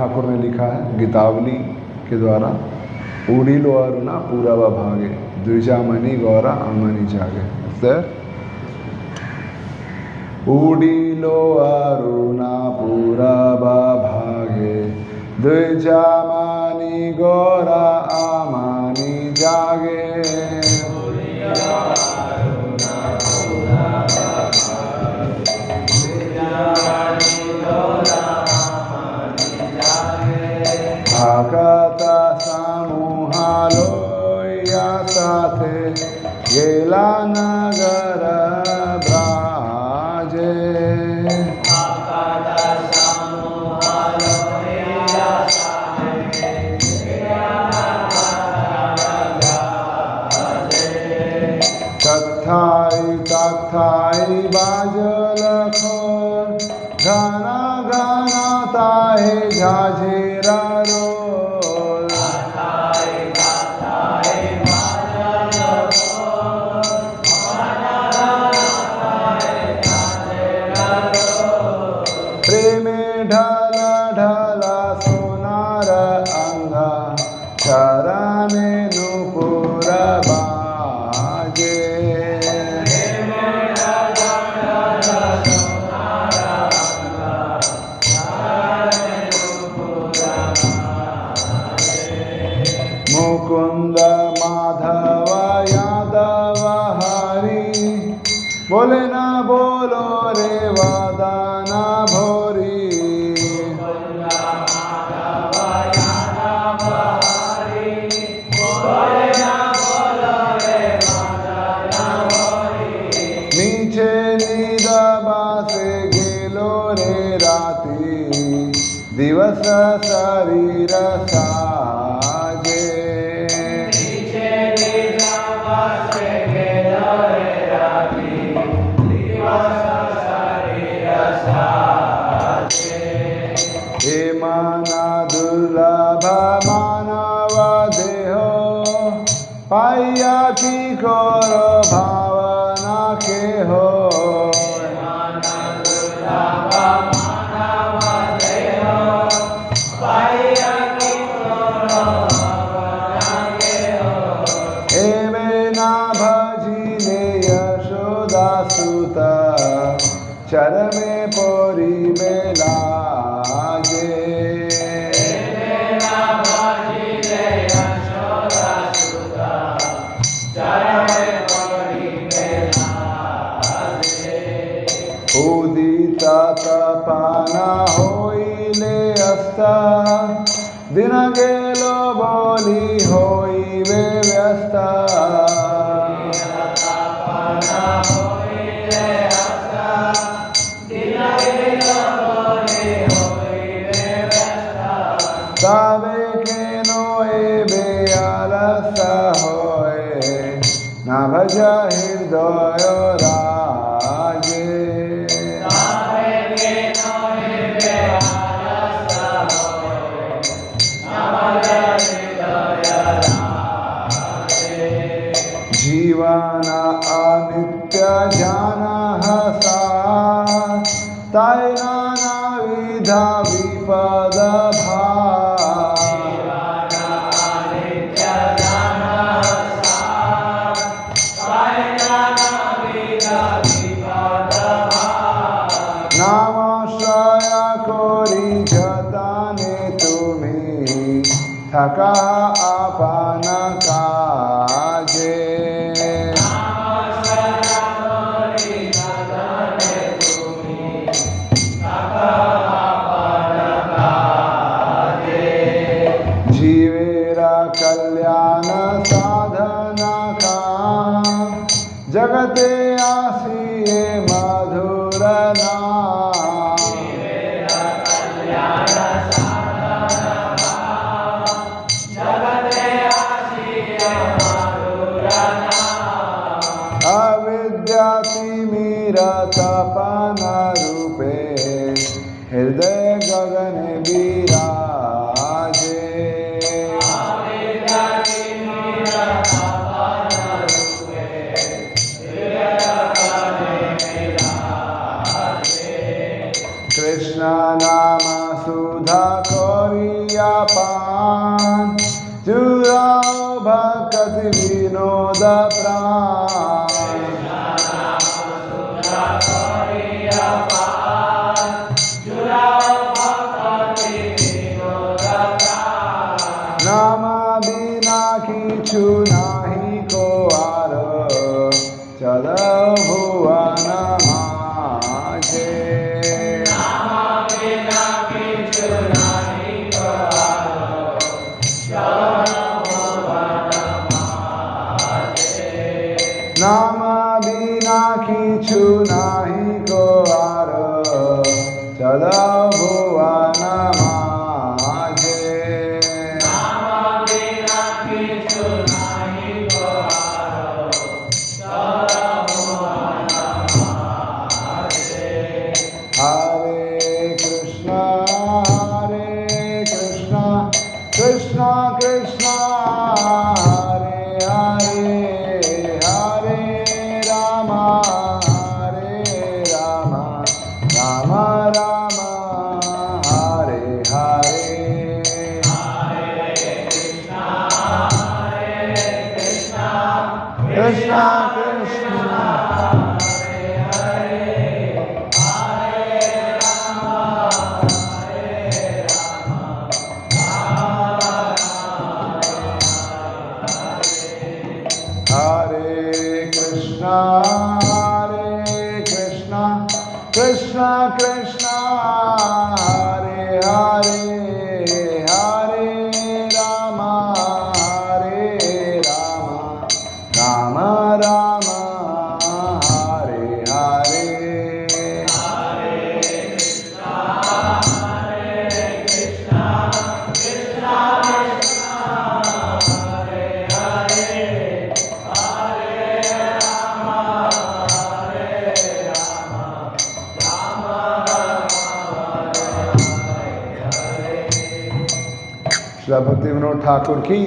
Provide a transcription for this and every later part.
ठाकुर ने लिखा है गीतावली के द्वारा। उड़ीलो अरुणा पूरब भागे, द्विजामणि गौरा अमनि जागे। उड़ीलो अरुणा पूरब भागे, द्विजामणि गौरा अमनि जागे। भक्त समूह लोया साथे, गेला नगर ब्राजे। तथाई तथाई बाजल खोर, घना घना ताहे झाझेरा रोल। प्रेमे ढल ढल सोनार अंगा, चरणे नूपुर बाजे। मुकुंद माधव यादव हरि, बोले ना बोलो रे वदना भोरी। नीचे निदबा से गेलो रे राती, दिवस शरीर साजे। हे माना दुर्लभ मानव देहो, पाइया की करो भावना के हो। एवे ना भजिले यशोदा सुता, चरमे पोरी बेलागे। उदित तपाना होइले अस्ता, दिन गेलो बोली होइवे व्यस्ता। तबे के नोए बेआलस होए, ना भज हृदय राजे। जीवन अनित्य जान हसा, ताई नाना विधा विपद भा। नामाश्रय करी जतने तुम्हें, थका आपन काजे। जीवेरा कल्याण साधना का, जगते आसिए मधुर नाम। जगते आसिए कौरिया पान जुराओ भक्ति विनोद प्राण नाम बिना किछु नाही को आर चलो भुवन माझे नाम बिना किछु नाही को आर चलो भुवन माझे हरे कृष्णा कृष्णा कृष्णा हरे हरे हरे राम राम राम हरे हरे कृष्णा कृष्णा कृष्णा कृष्णा हरे हरे हरे राम राम राम हरे हरे श्रील भक्ति विनोद ठाकुर की।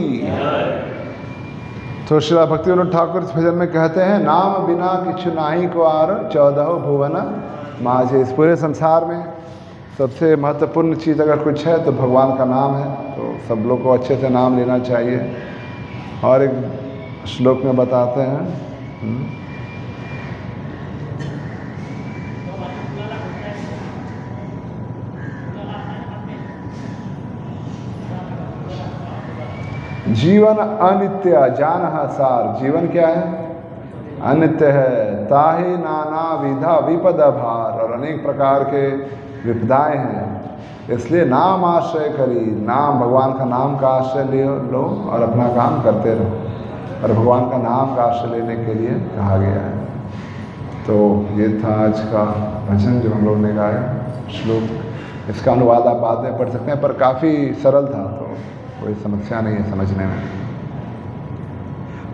तो श्रील भक्ति विनोद ठाकुर इस भजन में कहते हैं नाम बिना किछु नाही को आर 14 भुवन माझे। इस पूरे संसार में सबसे महत्वपूर्ण चीज़ अगर कुछ है तो भगवान का नाम है। तो सब लोग को अच्छे से नाम लेना चाहिए। और एक श्लोक में बताते हैं जीवन अनित्य जानह सार। जीवन क्या है? अनित्य है। ताहि नाना विधा विपद भार। और अनेक प्रकार के विपदाएं हैं। इसलिए नाम आश्रय करी। नाम भगवान का नाम का आश्रय लो और अपना काम करते रहो। और भगवान का नाम का आश्रय लेने के लिए कहा गया है। तो ये था आज का भजन जो हम लोग ने गाया श्लोक। इसका अनुवाद आप बाद में पढ़ सकते हैं, पर काफ़ी सरल था, तो कोई समस्या नहीं है समझने में।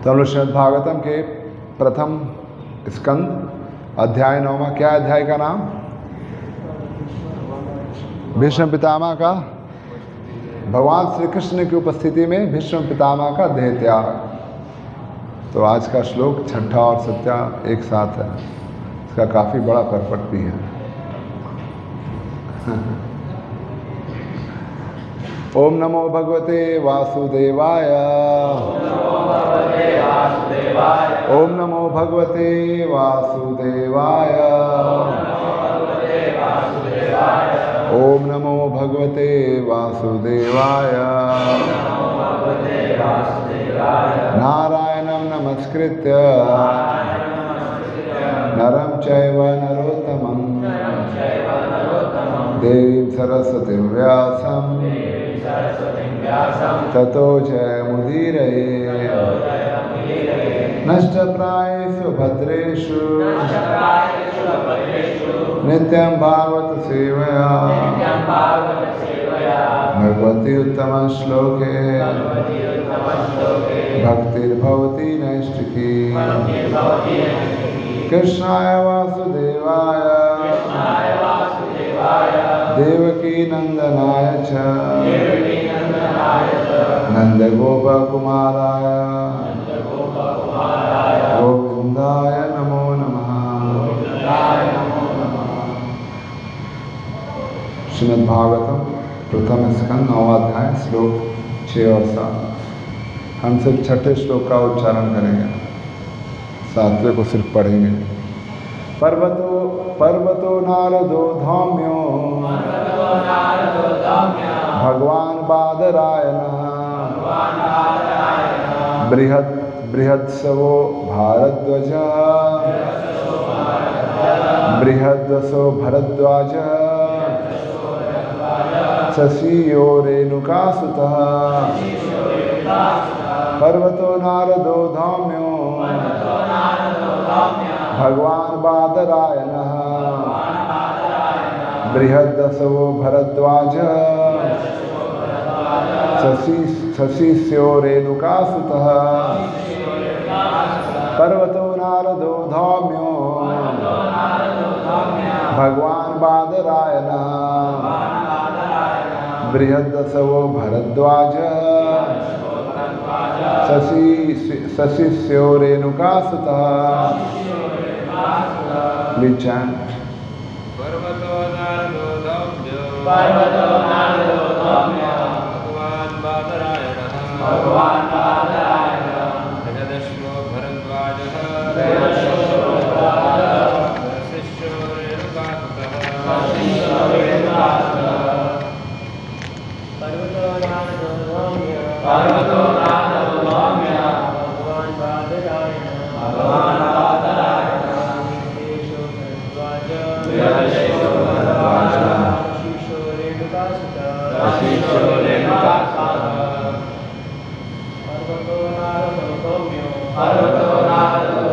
तो हम लोग श्रीमद् भागवतम के प्रथम स्कंद अध्याय 9वां, क्या अध्याय का नाम? भीष्म पितामह का, भगवान श्री कृष्ण की उपस्थिति में भीष्म पितामह का देह त्याग। तो आज का श्लोक 6ठा और 7वां एक साथ है। इसका काफ़ी बड़ा परपट भी है। ओम नमो भगवते वासुदेवाय। ओम नमो भगवते वासुदेवाय। ओम नमो भगवते वासुदेवाय। नारायणं नमस्कृत्य नरं चैव नरोत्तमं देवीं सरस्वतीं व्यासं ततो जयमुदीरये। नष्टप्रायेषु भद्रेषु नित्यं भागवत सेवया भगवती उत्तम श्लोके भक्तिर्भवति नैष्ठिकी। कृष्णाय वासुदेवाय देवकी नंदनाय च नंदगोपकुमाराय गोविंदाय नमो नमः। श्रीमद् भागवतम प्रथम स्कंद 9वां अध्याय श्लोक 6 और 7। हम सिर्फ छठे श्लोक का उच्चारण करेंगे, 7वें को सिर्फ पढ़ेंगे। पर्वतो नारदो धौम्यो भगवान बादरायणः बृहत्सवो भरद्वाजः शशीयो रेणुकासुतः। पर्वतो नारदो धौम्यो भगवान बादरायणः बृहद्दशवो भरद्वाजः शशीस्यो रेणुकासुतः। पर्वतो नारदो धौम्यो भगवान बादरायणः बृहद्दशवो भरद्वाजः शशीस्यो रेणुकासुतः। Please chant. पर्वतो नारदो धौम्यो भगवान बादरायणः बृहदश्वो भरद्वाजः शशिष्यो रेणुकासुतः। पर्वतो नारदो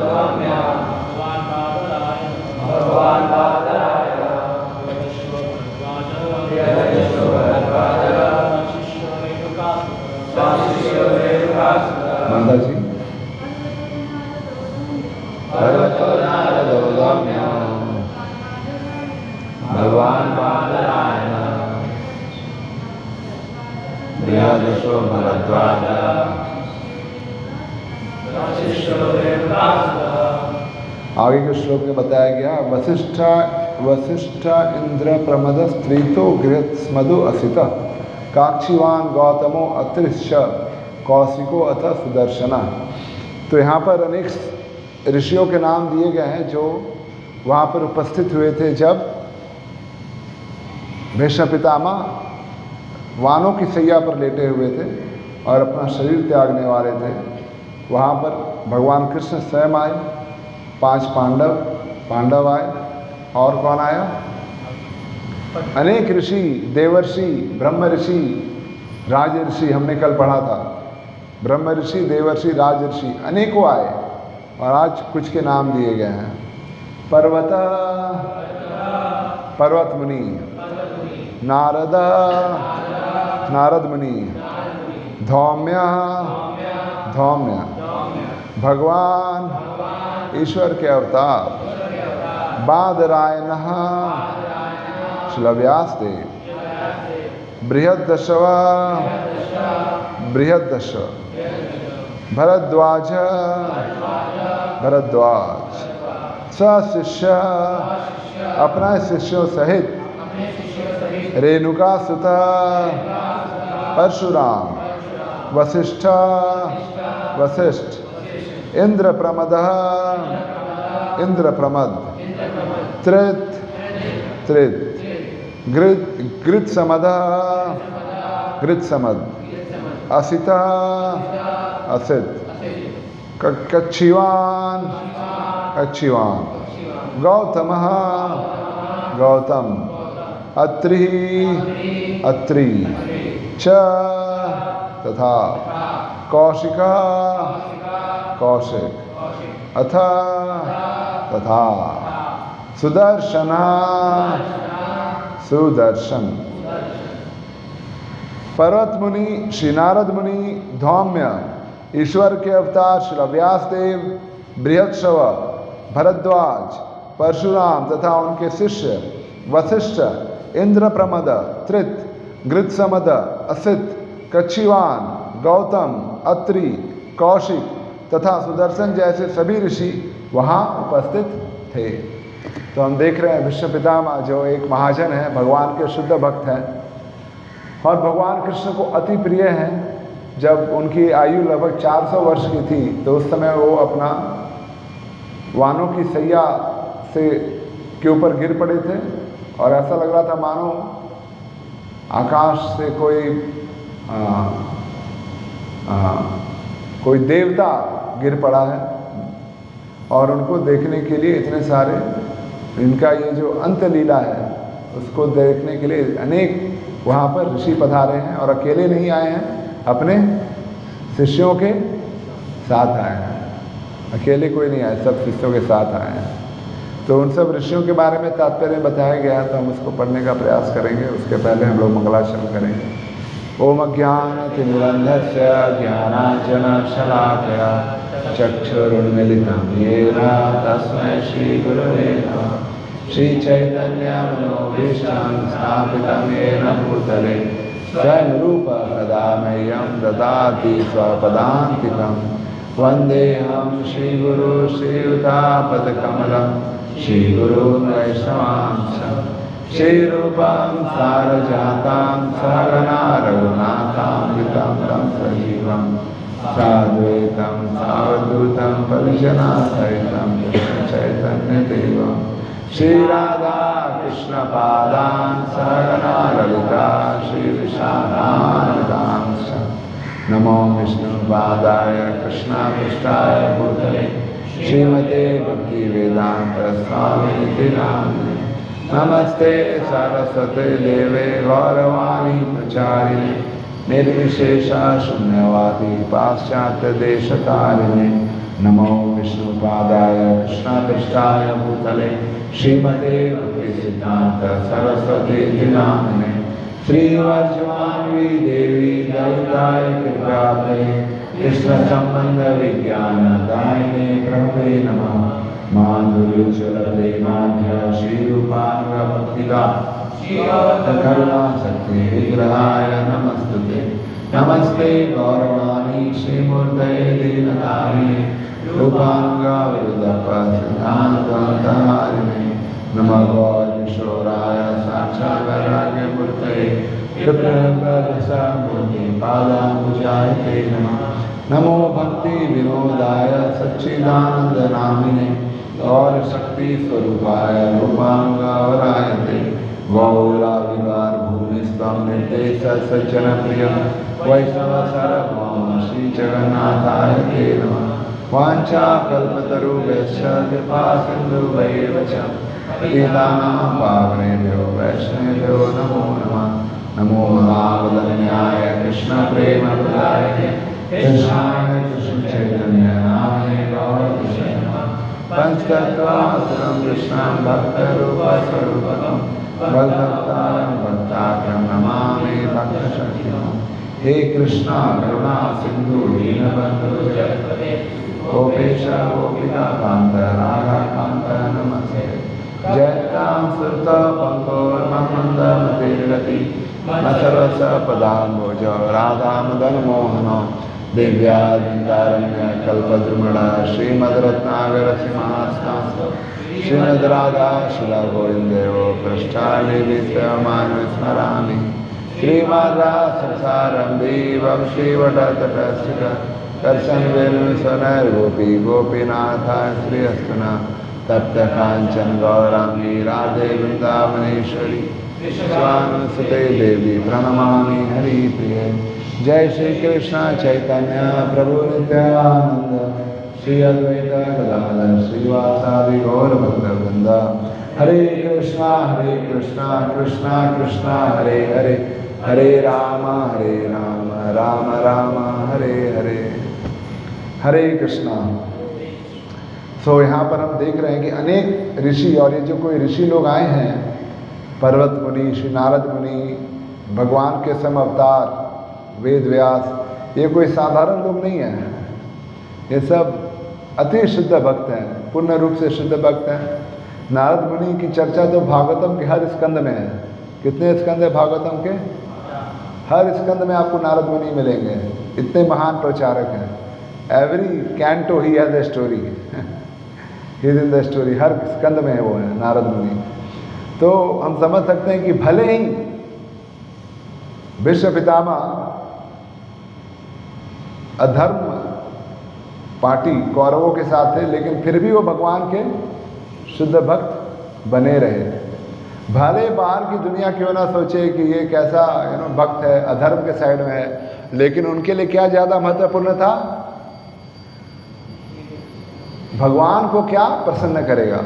धौम्यो भगवान बादरायणः शशिष्यो रेणुकासुतः। माता जी। पर्वतो नारदो धौम्यो भगवान बादरायणः बृहद्दशो भरद्वाजः शशीस्यो रेणुकासुतः। आगे के श्लोक में बताया गया वसिष्ठ इंद्र प्रमद स्त्रीतो गृहस्मदो असित काक्षीवान गौतमो अत्रिश्च कौशिको अथ सुदर्शना। तो यहाँ पर अनेक ऋषियों के नाम दिए गए हैं जो वहाँ पर उपस्थित हुए थे जब भीष्म पितामह वानों की सैया पर लेटे हुए थे और अपना शरीर त्यागने वाले थे। वहाँ पर भगवान कृष्ण स्वयं आए, 5 पांडव आए, और कौन आया? अनेक ऋषि, देवर्षि, ब्रह्म ऋषि, राज ऋषि, हमने कल पढ़ा था। ब्रह्म ऋषि, देवर्षि, राज ऋषि अनेकों आए और आज कुछ के नाम दिए गए हैं। पर्वत मुनि, नारद मुनि, धौम्य, भगवान ईश्वर के अवतार, बादरायणः श्लव्यास्देव, बृहद्दश भरद्वाज सशिष्य अपना शिष्यों सहित रेणुकासुत परशुराम वशिष्ठ इंद्रप्रमद त्रित गृत्समद असित कच्छीवान गौतम अत्रि च तथा कौशिक अथ तथा सुदर्शन पर्वत मुनि श्री नारद मुनि, धौम्य ईश्वर के अवतार श्री व्यासदेव, बृहत्सव भरद्वाज, परशुराम तथा उनके शिष्य वशिष्ठ, इंद्रप्रमद, त्रित, गृत्समद, असित, कच्छीवान, गौतम, अत्रि, कौशिक तथा सुदर्शन जैसे सभी ऋषि वहाँ उपस्थित थे। तो हम देख रहे हैं भीष्म पितामह जो एक महाजन है, भगवान के शुद्ध भक्त हैं, और भगवान कृष्ण को अति प्रिय हैं। जब उनकी आयु लगभग 400 वर्ष की थी तो उस समय वो अपना वानों की सैया से के ऊपर गिर पड़े थे और ऐसा लग रहा था मानो आकाश से कोई देवता गिर पड़ा है। और उनको देखने के लिए इतने सारे, इनका ये जो अंत लीला है उसको देखने के लिए अनेक वहाँ पर ऋषि पधारे हैं और अकेले नहीं आए हैं, अपने शिष्यों के साथ आए हैं। अकेले कोई नहीं आए, सब शिष्यों के साथ आए हैं। तो उन सब ऋषियों के बारे में तात्पर्य बताया गया है, तो हम उसको पढ़ने का प्रयास करेंगे। उसके पहले हम लोग मंगलाचरण करेंगे। ओम ज्ञानतिमिरन्धस्य ज्ञानाञ्जनशलाकया चक्षुरुन्मीलितं येन तस्मै श्रीगुरवे नमः। श्रीचैतन्यमनोभीष्टं स्थापितं येन भूतले स्वयं रूप कदा मह्यं ददाति स्वपदान्तिकं। वन्देऽहं श्रीगुरु श्रीयुतापदकमलं श्रीगुरून् वैष्णवांश्च श्रीरूपं सारजातां सहगना रघुनाथामृतं तं सजीवं साद्वैतं सावधूतं परिजनसहितं कृष्णचैतन्यदेवं श्रीराधा कृष्णपादान् सहगना ललिता श्रीविशाखान्वितांश्च। नमो विष्णुपादाय कृष्णापृष्ठाय भूतले श्रीमते भक्तिवेदान्तस्वामिनिति नामिने। नमस्ते सरस्वते देवे गौरवाणी प्रचारिणे निर्विशेषा शून्यवादी पाश्चात्यदेशतारिणे। नमो विष्णुपादाय कृष्णापृष्ठाय भूतले श्रीमते भक्तिसिद्धान्त सरस्वती नामिने। श्रीवर्जमानवी देवी दयिताय कृपाब्धे कृष्ण संबंध विज्ञान दायिने ब्रह्मे नमः। माधुर्यचलप्रेमाढ्य श्रीरूपानुगभक्तिदा करुणा शक्ति विग्रहाय नमस्तुते। नमस्ते गौरवाणी श्रीमूर्तये दीनतारिणे रूपानुगविरुद्धपसिद्धान्तहारिणे। नमः गौरीशोराय साक्षात् वैराग्यमूर्तये कृष्णप्रसादमूर्तिपादाम्बुजाय ते नमः। नमो भक्ति विनोदाय सच्चिदानन्दनामिने गौर शक्ति स्वरूपाय रूपानुगावराय ते। गौराविवार भूमिस्त्वं निर्देश सज्जनप्रिय वैष्णव सार्वभौम श्री जगन्नाथाय ते नमः। वाञ्छाकल्पतरुभ्यश्च कृपा सिन्धुभ्यैव च पतितानां पावनेभ्यो वैष्णवेभ्यो नमो नमः। नमो महावदन्याय कृष्णप्रेमप्रदायते कृष्णाय कृष्णचैतन्य नामने गौरकृष्णे नमः। पंचतत्त्वात्मकं कृष्णं भक्तरूपस्वरूपकं भक्तारं भक्ताख्यं नमामि भक्तशक्तिं। हे कृष्णा करुणा सिंधु दीनबन्धु जगत्पते गोपेश गोपिकान्त राधाकान्त नमस्ते। जयतां सुरतपङ्कोर्मन्दमतिर्गति मत्सर्वसपदाम्बोज राधामदनमोहन दिव्यादितारण्य कल्पद्रुमणा श्रीमद्रत्नागरसिंहासनास्थ श्रीमद्राधा शिलागोविन्देवो पृष्ठानि स्मरामि। श्रीमद्रासरसारम्भी वंशीवटतटस्थित कर्षन्वेणुस्वनैर्गोपी गोपीनाथाय श्रीअस्तुना तप्त काञ्चन गौराङ्गी राधे वृन्दावनेश्वरी विश्वानुसुते देवी प्रणमामि हरिप्रिये। जय श्री कृष्ण चैतन्य प्रभु नित्यानंद श्री अद्वैत गदाधर श्रीवासादि गौर भक्तवृंद। हरे कृष्णा कृष्णा कृष्णा हरे हरे हरे राम राम राम हरे हरे। हरे कृष्णा। सो यहाँ पर हम देख रहे हैं कि अनेक ऋषि, और ये जो कोई ऋषि लोग आए हैं, पर्वत मुनि, श्री नारद मुनि, भगवान के सम अवतार वेद व्यास, ये कोई साधारण लोग नहीं हैं। ये सब अति शुद्ध भक्त हैं, पूर्ण रूप से शुद्ध भक्त हैं। नारद मुनि की चर्चा तो भागवतम के हर स्कंद में है। कितने स्कंद है भागवतम के? हर स्कंद में आपको नारद मुनि मिलेंगे। इतने महान प्रचारक हैं। Every canto he has a story, he is in the story. हर स्कंद में है वो है नारद मुनि। तो हम समझ सकते हैं कि भले ही भीष्म पितामह अधर्म पार्टी कौरवों के साथ थे, लेकिन फिर भी वो भगवान के शुद्ध भक्त बने रहे। भले बाहर की दुनिया क्यों ना सोचे कि ये कैसा भक्त है, अधर्म के साइड में है, लेकिन उनके लिए क्या ज़्यादा महत्वपूर्ण था? भगवान को क्या प्रसन्न करेगा,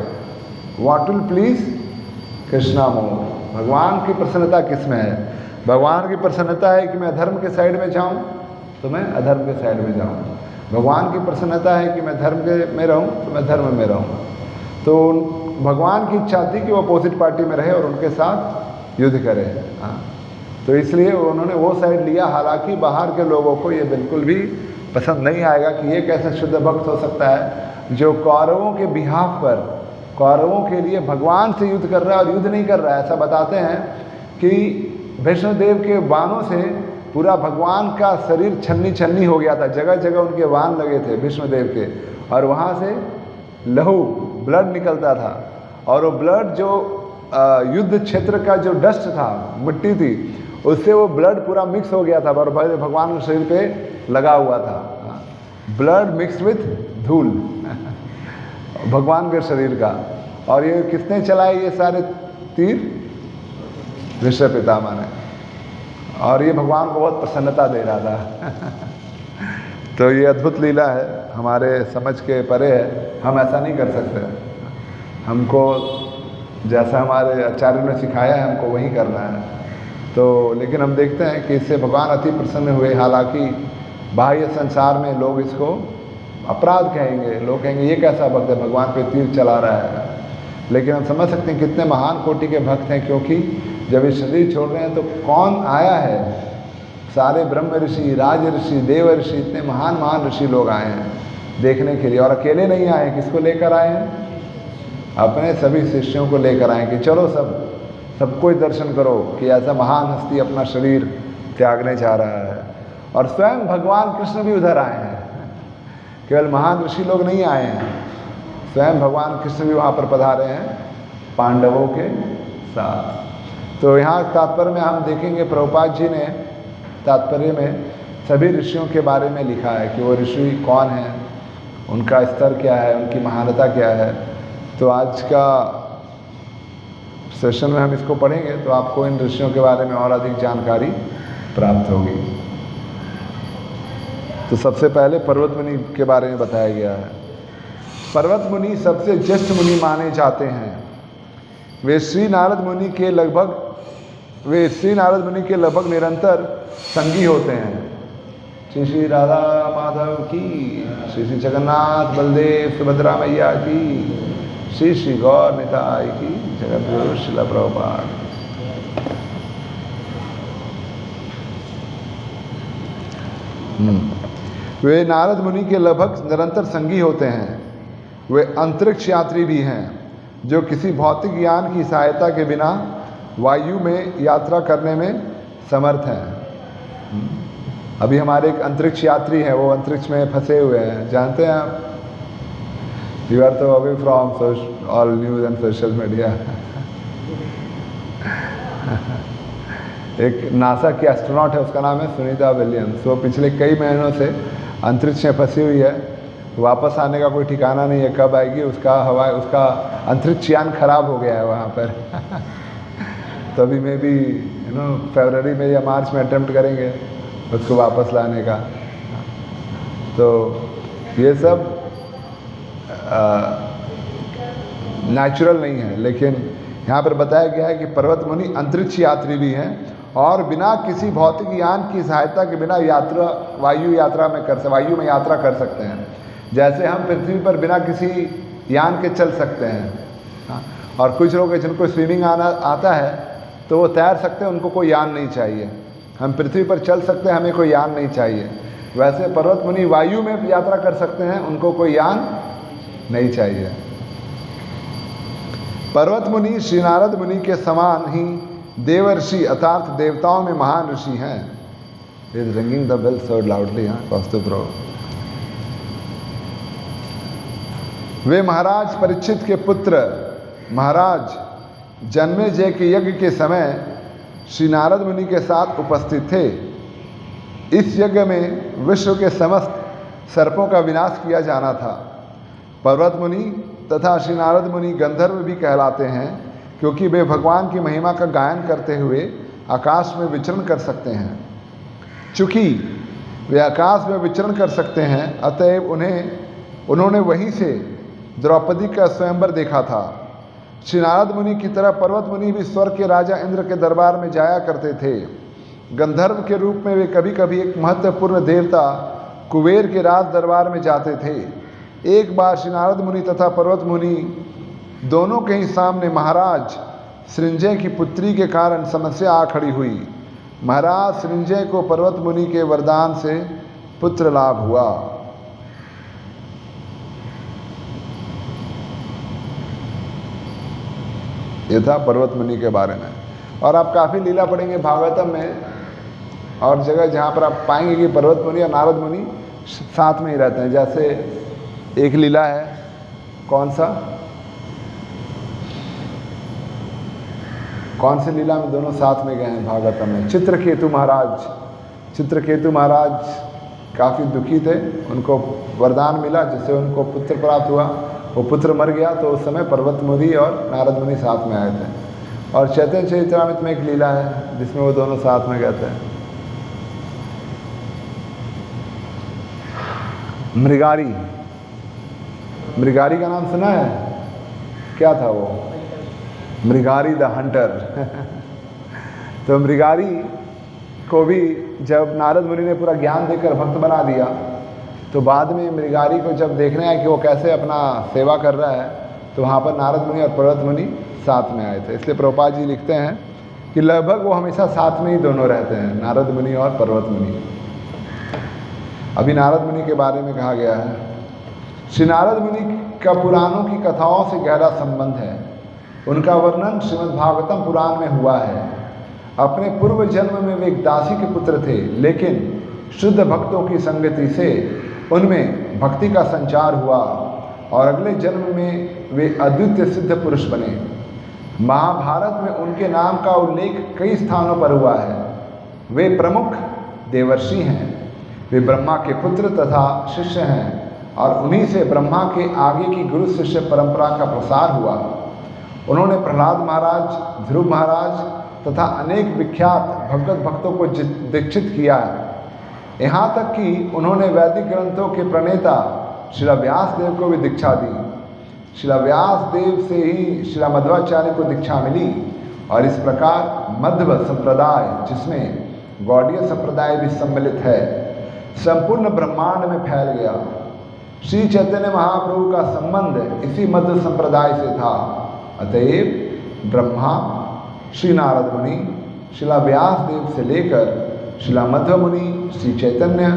व्हाट विल प्लीज कृष्णा मोर। भगवान की प्रसन्नता किस में है? भगवान की प्रसन्नता है कि मैं अधर्म के साइड में जाऊं तो मैं अधर्म के साइड में जाऊं। भगवान की प्रसन्नता है कि मैं धर्म के में रहूं तो मैं धर्म में रहूं। तो भगवान की इच्छा थी कि वो अपोजिट पार्टी में रहे और उनके साथ युद्ध करे। हाँ, तो इसलिए उन्होंने वो साइड लिया। हालांकि बाहर के लोगों को ये बिल्कुल भी पसंद नहीं आएगा कि ये कैसे शुद्ध भक्त हो सकता है जो कौरवों के बिहाफ पर, कौरवों के लिए भगवान से युद्ध कर रहा है और युद्ध नहीं कर रहा है। ऐसा बताते हैं कि वैष्णोदेव के बाणों से पूरा भगवान का शरीर छन्नी छन्नी हो गया था, जगह जगह उनके बाण लगे थे विष्णुदेव के, और वहाँ से लहू ब्लड निकलता था। और वो ब्लड जो युद्ध क्षेत्र का जो डस्ट था, मिट्टी थी, उससे वो ब्लड पूरा मिक्स हो गया था और भगवान के शरीर पे लगा हुआ था। ब्लड मिक्स विथ धूल भगवान के शरीर का। और ये किसने चलाए ये सारे तीर? भीष्म पितामह ने। और ये भगवान को बहुत प्रसन्नता दे रहा था तो ये अद्भुत लीला है, हमारे समझ के परे है। हम ऐसा नहीं कर सकते। हमको जैसा हमारे आचार्य ने सिखाया है हमको वही करना है। तो लेकिन हम देखते हैं कि इससे भगवान अति प्रसन्न हुए। हालांकि बाह्य संसार में लोग इसको अपराध कहेंगे, लोग कहेंगे ये कैसा भक्त है, भगवान पे तीर चला रहा है। लेकिन हम समझ सकते हैं कितने महान कोटि के भक्त हैं, क्योंकि जब ये शरीर छोड़ रहे हैं तो कौन आया है? सारे ब्रह्म ऋषि, राज ऋषि, देव ऋषि, इतने महान महान ऋषि लोग आए हैं देखने के लिए। और अकेले नहीं आए, किसको लेकर आए हैं? अपने सभी शिष्यों को लेकर आए कि चलो सबको ही दर्शन करो कि ऐसा महान हस्ती अपना शरीर त्यागने जा रहा है। और स्वयं भगवान कृष्ण भी उधर आए हैं, केवल महान ऋषि लोग नहीं आए हैं, स्वयं भगवान कृष्ण भी वहाँ पर पधारे हैं पांडवों के साथ। तो यहाँ तात्पर्य में हम देखेंगे प्रभुपाद जी ने तात्पर्य में सभी ऋषियों के बारे में लिखा है कि वो ऋषि कौन है, उनका स्तर क्या है, उनकी महानता क्या है। तो आज का सेशन में हम इसको पढ़ेंगे तो आपको इन ऋषियों के बारे में और अधिक जानकारी प्राप्त होगी। तो सबसे पहले पर्वत मुनि के बारे में बताया गया है। पर्वत मुनि सबसे ज्येष्ठ मुनि माने जाते हैं। वे श्री नारद मुनि के लगभग निरंतर संगी होते हैं। श्री श्री राधा माधव की, श्री श्री जगन्नाथ बलदेव सुभद्रा मैया की, श्री श्री गौर निताई की, जगत गुरु श्रील प्रभुपाद। वे नारद मुनि के लगभग निरंतर संगी होते हैं। वे अंतरिक्ष यात्री भी हैं जो किसी भौतिक यान की सहायता के बिना वायु में यात्रा करने में समर्थ हैं। अभी हमारे एक अंतरिक्ष यात्री हैं, वो अंतरिक्ष में फंसे हुए हैं, जानते हैं आप? यू आर तो away from all news and social media. एक नासा की एस्ट्रोनॉट है, उसका नाम है सुनीता विलियम्स। वो पिछले कई महीनों से अंतरिक्ष में फंसी हुई है, वापस आने का कोई ठिकाना नहीं है, कब आएगी। उसका अंतरिक्ष यान खराब हो गया है वहाँ पर तो अभी में भी फरवरी में या मार्च में अटेम्प्ट करेंगे उसको वापस लाने का। तो ये सब नेचुरल नहीं है, लेकिन यहाँ पर बताया गया है कि पर्वत मुनि अंतरिक्ष यात्री भी हैं और बिना किसी भौतिक यान की सहायता के बिना वायु में यात्रा कर सकते हैं। जैसे हम पृथ्वी पर बिना किसी यान के चल सकते हैं। और कुछ लोग जिनको स्विमिंग आता है तो वो तैर सकते हैं, उनको कोई यान नहीं चाहिए। हम पृथ्वी पर चल सकते हैं, हमें कोई यान नहीं चाहिए। वैसे पर्वत मुनि वायु में यात्रा कर सकते हैं, उनको कोई यान नहीं चाहिए। पर्वत मुनि श्री नारद मुनि के समान ही देवर्षि अर्थात देवताओं में महान ऋषि हैं। Is ringing the bell so loudly. Kaustubh. वे महाराज परीक्षित के पुत्र महाराज जन्मेजय के यज्ञ के समय श्री नारद मुनि के साथ उपस्थित थे। इस यज्ञ में विश्व के समस्त सर्पों का विनाश किया जाना था। पर्वत मुनि तथा श्री नारद मुनि गंधर्व भी कहलाते हैं, क्योंकि वे भगवान की महिमा का गायन करते हुए आकाश में विचरण कर सकते हैं। चूँकि वे आकाश में विचरण कर सकते हैं, अतएव उन्होंने वहीं से द्रौपदी का स्वयंवर देखा था। श्री नारद मुनि की तरह पर्वत मुनि भी स्वर्ग के राजा इंद्र के दरबार में जाया करते थे। गंधर्व के रूप में वे कभी कभी एक महत्वपूर्ण देवता कुबेर के राज दरबार में जाते थे। एक बार श्री नारद मुनि तथा पर्वत मुनि दोनों के ही सामने महाराज सृंजय की पुत्री के कारण समस्या आ खड़ी हुई। महाराज सृंजय को पर्वत मुनि के वरदान से पुत्र लाभ हुआ। ये था पर्वत मुनि के बारे में। और आप काफ़ी लीला पढ़ेंगे भागवतम में और जगह जहाँ पर आप पाएंगे कि पर्वत मुनि और नारद मुनि साथ में ही रहते हैं। जैसे एक लीला है, कौन सी लीला में दोनों साथ में गए हैं भागवतम में? चित्रकेतु महाराज काफ़ी दुखी थे, उनको वरदान मिला जिससे उनको पुत्र प्राप्त हुआ। वो पुत्र मर गया तो उस समय पर्वत मुनि और नारद मुनि साथ में आए थे। और चैतन्य चरितमृत में एक लीला है जिसमें वो दोनों साथ में गए थे। मृगारी का नाम सुना है? क्या था वो? मृगारी द हंटर। तो मृगारी को भी जब नारद मुनि ने पूरा ज्ञान देकर भक्त बना दिया, तो बाद में मृगारी को जब देखना है कि वो कैसे अपना सेवा कर रहा है, तो वहाँ पर नारद मुनि और पर्वत मुनि साथ में आए थे। इसलिए प्रभुपाद जी लिखते हैं कि लगभग वो हमेशा साथ में ही दोनों रहते हैं, नारद मुनि और पर्वत मुनि। अभी नारद मुनि के बारे में कहा गया है। श्री नारद मुनि का पुराणों की कथाओं से गहरा संबंध है। उनका वर्णन श्रीमद् भागवतम पुराण में हुआ है। अपने पूर्व जन्म में वे एक दासी के पुत्र थे, लेकिन शुद्ध भक्तों की संगति से उनमें भक्ति का संचार हुआ और अगले जन्म में वे अद्वितीय सिद्ध पुरुष बने। महाभारत में उनके नाम का उल्लेख कई स्थानों पर हुआ है। वे प्रमुख देवर्षि हैं। वे ब्रह्मा के पुत्र तथा शिष्य हैं और उन्हीं से ब्रह्मा के आगे की गुरु शिष्य परंपरा का प्रसार हुआ। उन्होंने प्रहलाद महाराज, ध्रुव महाराज तथा अनेक विख्यात भगवत भक्तों को दीक्षित किया है। यहाँ तक कि उन्होंने वैदिक ग्रंथों के प्रणेता श्रीला व्यास देव को भी दीक्षा दी। श्रीला व्यास देव से ही श्रीला मध्वाचार्य को दीक्षा मिली और इस प्रकार मध्व संप्रदाय, जिसमें गौड़ीय संप्रदाय भी सम्मिलित है, संपूर्ण ब्रह्मांड में फैल गया। श्री चैतन्य महाप्रभु का संबंध इसी मध्व संप्रदाय से था। अतएव ब्रह्मा, श्री नारद मुनि, श्रीला व्यास देव से लेकर श्रीला मध्व मुनि, श्री चैतन्य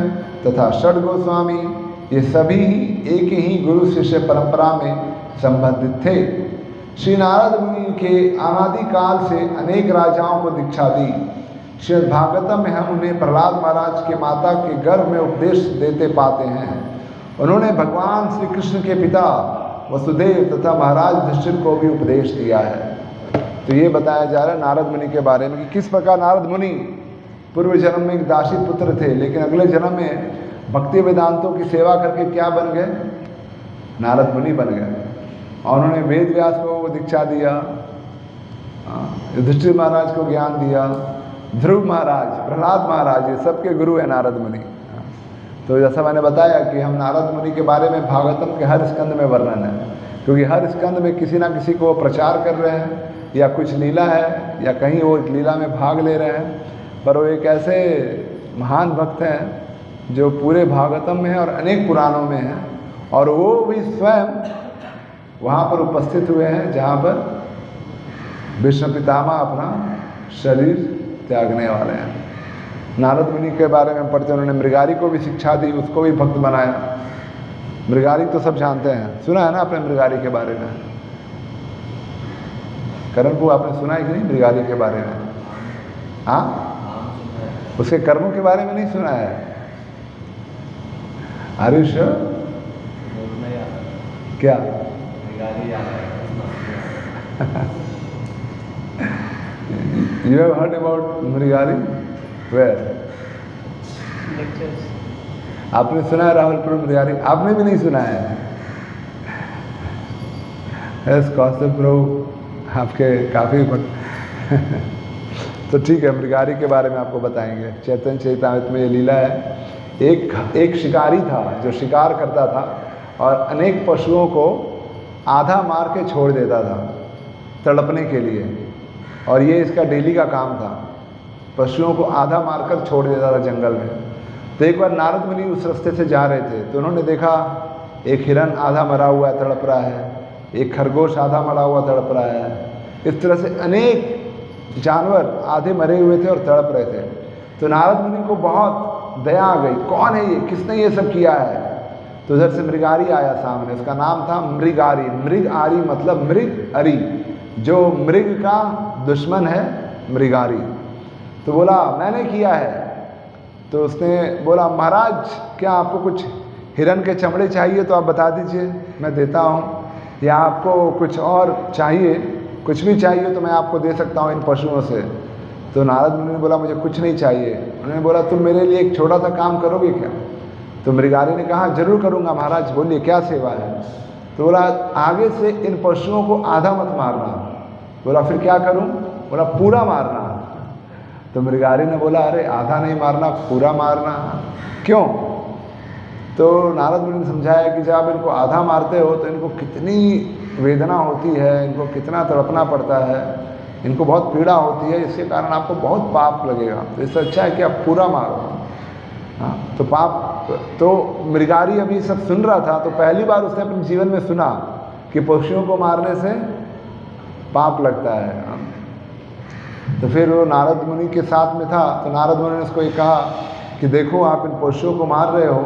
तथा षड गोस्वामी, ये सभी ही एक ही गुरु शिष्य परंपरा में संबंधित थे। श्री नारद मुनि के अनादिकाल से अनेक राजाओं को दीक्षा दी। श्रीमद् भागवतम में हम उन्हें प्रहलाद महाराज के माता के गर्भ में उपदेश देते पाते हैं। उन्होंने भगवान श्री कृष्ण के पिता वसुदेव तथा महाराज युधिष्ठिर को भी उपदेश दिया है। तो ये बताया जा रहा है नारद मुनि के बारे में कि किस प्रकार नारद मुनि पूर्व जन्म में एक दासी पुत्र थे, लेकिन अगले जन्म में भक्ति वेदांतों की सेवा करके क्या बन गए? नारद मुनि बन गए। और उन्होंने वेद व्यास को वो दीक्षा दिया, युधिष्ठिर महाराज को ज्ञान दिया, ध्रुव महाराज, प्रहलाद महाराज, ये सबके गुरु है नारद मुनि। तो जैसा मैंने बताया कि हम नारद मुनि के बारे में भागवतम के हर स्कंद में वर्णन है, क्योंकि हर स्कंद में किसी ना किसी को प्रचार कर रहे हैं, या कुछ लीला है या कहीं वो लीला में भाग ले रहे हैं। पर वो एक ऐसे महान भक्त हैं जो पूरे भागवतम में है और अनेक पुराणों में हैं, और वो भी स्वयं वहाँ पर उपस्थित हुए हैं जहाँ पर विष्णु पितामह अपना शरीर त्यागने वाले हैं। नारद मुनि के बारे में पढ़ते हैं, उन्होंने मृगारी को भी शिक्षा दी, उसको भी भक्त बनाया। मृगारी तो सब जानते हैं, सुना है ना आपने मृगारी के बारे में? करणपुर आपने सुना है कि नहीं मृगारी के बारे में? हाँ, उसके कर्मों के बारे में नहीं सुना है? हरीश क्या? You have heard about मृगारी? Where? Lectures. आपने सुना है राहुलपुर मृगारी? आपने भी नहीं सुना है? यस कौस्तुभ प्रभु आपके काफ़ी तो ठीक है, मृगारी के बारे में आपको बताएंगे। चैतन्य चरितामृत में ये लीला है। एक शिकारी था जो शिकार करता था और अनेक पशुओं को आधा मार के छोड़ देता था तड़पने के लिए, और ये इसका डेली का काम था। पशुओं को आधा मारकर छोड़ देता था जंगल में। तो एक बार नारद मुनि उस रास्ते से जा रहे थे तो उन्होंने देखा एक हिरन आधा मरा हुआ है, तड़प रहा है, एक खरगोश आधा मरा हुआ तड़प रहा है। इस तरह से अनेक जानवर आधे मरे हुए थे और तड़प रहे थे। तो नारद मुनि को बहुत दया आ गई, कौन है ये, किसने ये सब किया है? तो उधर से मृगारी आया सामने, उसका नाम था मृगारी। मृग आरी मतलब मृग अरी, जो मृग का दुश्मन है मृगारी। तो बोला मैंने किया है। तो उसने बोला महाराज क्या आपको कुछ हिरन के चमड़े चाहिए तो आप बता दीजिए, मैं देता हूँ, या आपको कुछ और चाहिए, कुछ भी चाहिए तो मैं आपको दे सकता हूँ इन पशुओं से। तो नारद मुनि ने बोला मुझे कुछ नहीं चाहिए। उन्होंने बोला तुम मेरे लिए एक छोटा सा काम करोगे क्या? तो मृगारी ने कहा जरूर करूँगा महाराज, बोलिए क्या सेवा है? तो बोला आगे से इन पशुओं को आधा मत मारना। बोला फिर क्या करूँ? बोला पूरा मारना। तो मृगारी ने बोला अरे आधा नहीं मारना, पूरा मारना। क्यों? तो नारद मुनि ने समझाया कि जब इनको आधा मारते हो तो इनको कितनी वेदना होती है, इनको कितना तड़पना पड़ता है, इनको बहुत पीड़ा होती है, इसके कारण आपको बहुत पाप लगेगा। तो इससे अच्छा है कि आप पूरा मारो। हाँ, तो पाप, तो मृगारी अभी सब सुन रहा था, तो पहली बार उसने अपने जीवन में सुना कि पशुओं को मारने से पाप लगता है। तो फिर वो नारद मुनि के साथ में था, तो नारद मुनि ने उसको ये कहा कि देखो आप इन पशुओं को मार रहे हो,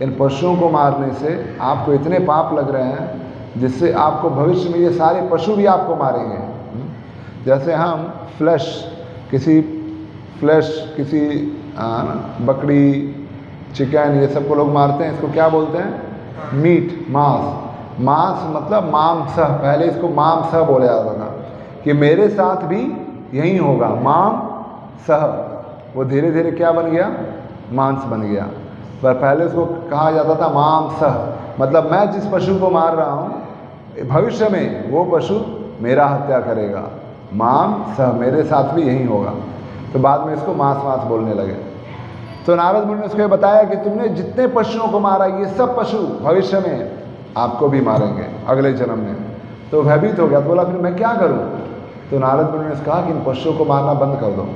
इन पशुओं को मारने से आपको इतने पाप लग रहे हैं जिससे आपको भविष्य में ये सारे पशु भी आपको मारेंगे। जैसे हम किसी बकरी, चिकन, ये सबको लोग मारते हैं, इसको क्या बोलते हैं? मीट, मांस मतलब मांस। पहले इसको मांस बोला जाता था कि मेरे साथ भी यही होगा, मांस। वो धीरे धीरे क्या बन गया? मांस बन गया। पर पहले उसको कहा जाता था मांस, मतलब मैं जिस पशु को मार रहा हूँ भविष्य में वो पशु मेरा हत्या करेगा, मांस, मेरे साथ भी यही होगा। तो बाद में इसको मांस बोलने लगे। तो नारद मुनि ने उसको बताया कि तुमने जितने पशुओं को मारा ये सब पशु भविष्य में आपको भी मारेंगे अगले जन्म में। तो भयभीत हो गया, तो बोला फिर मैं क्या करूं? तो नारद मुनि ने कहा कि इन पशुओं को मारना बंद कर दो।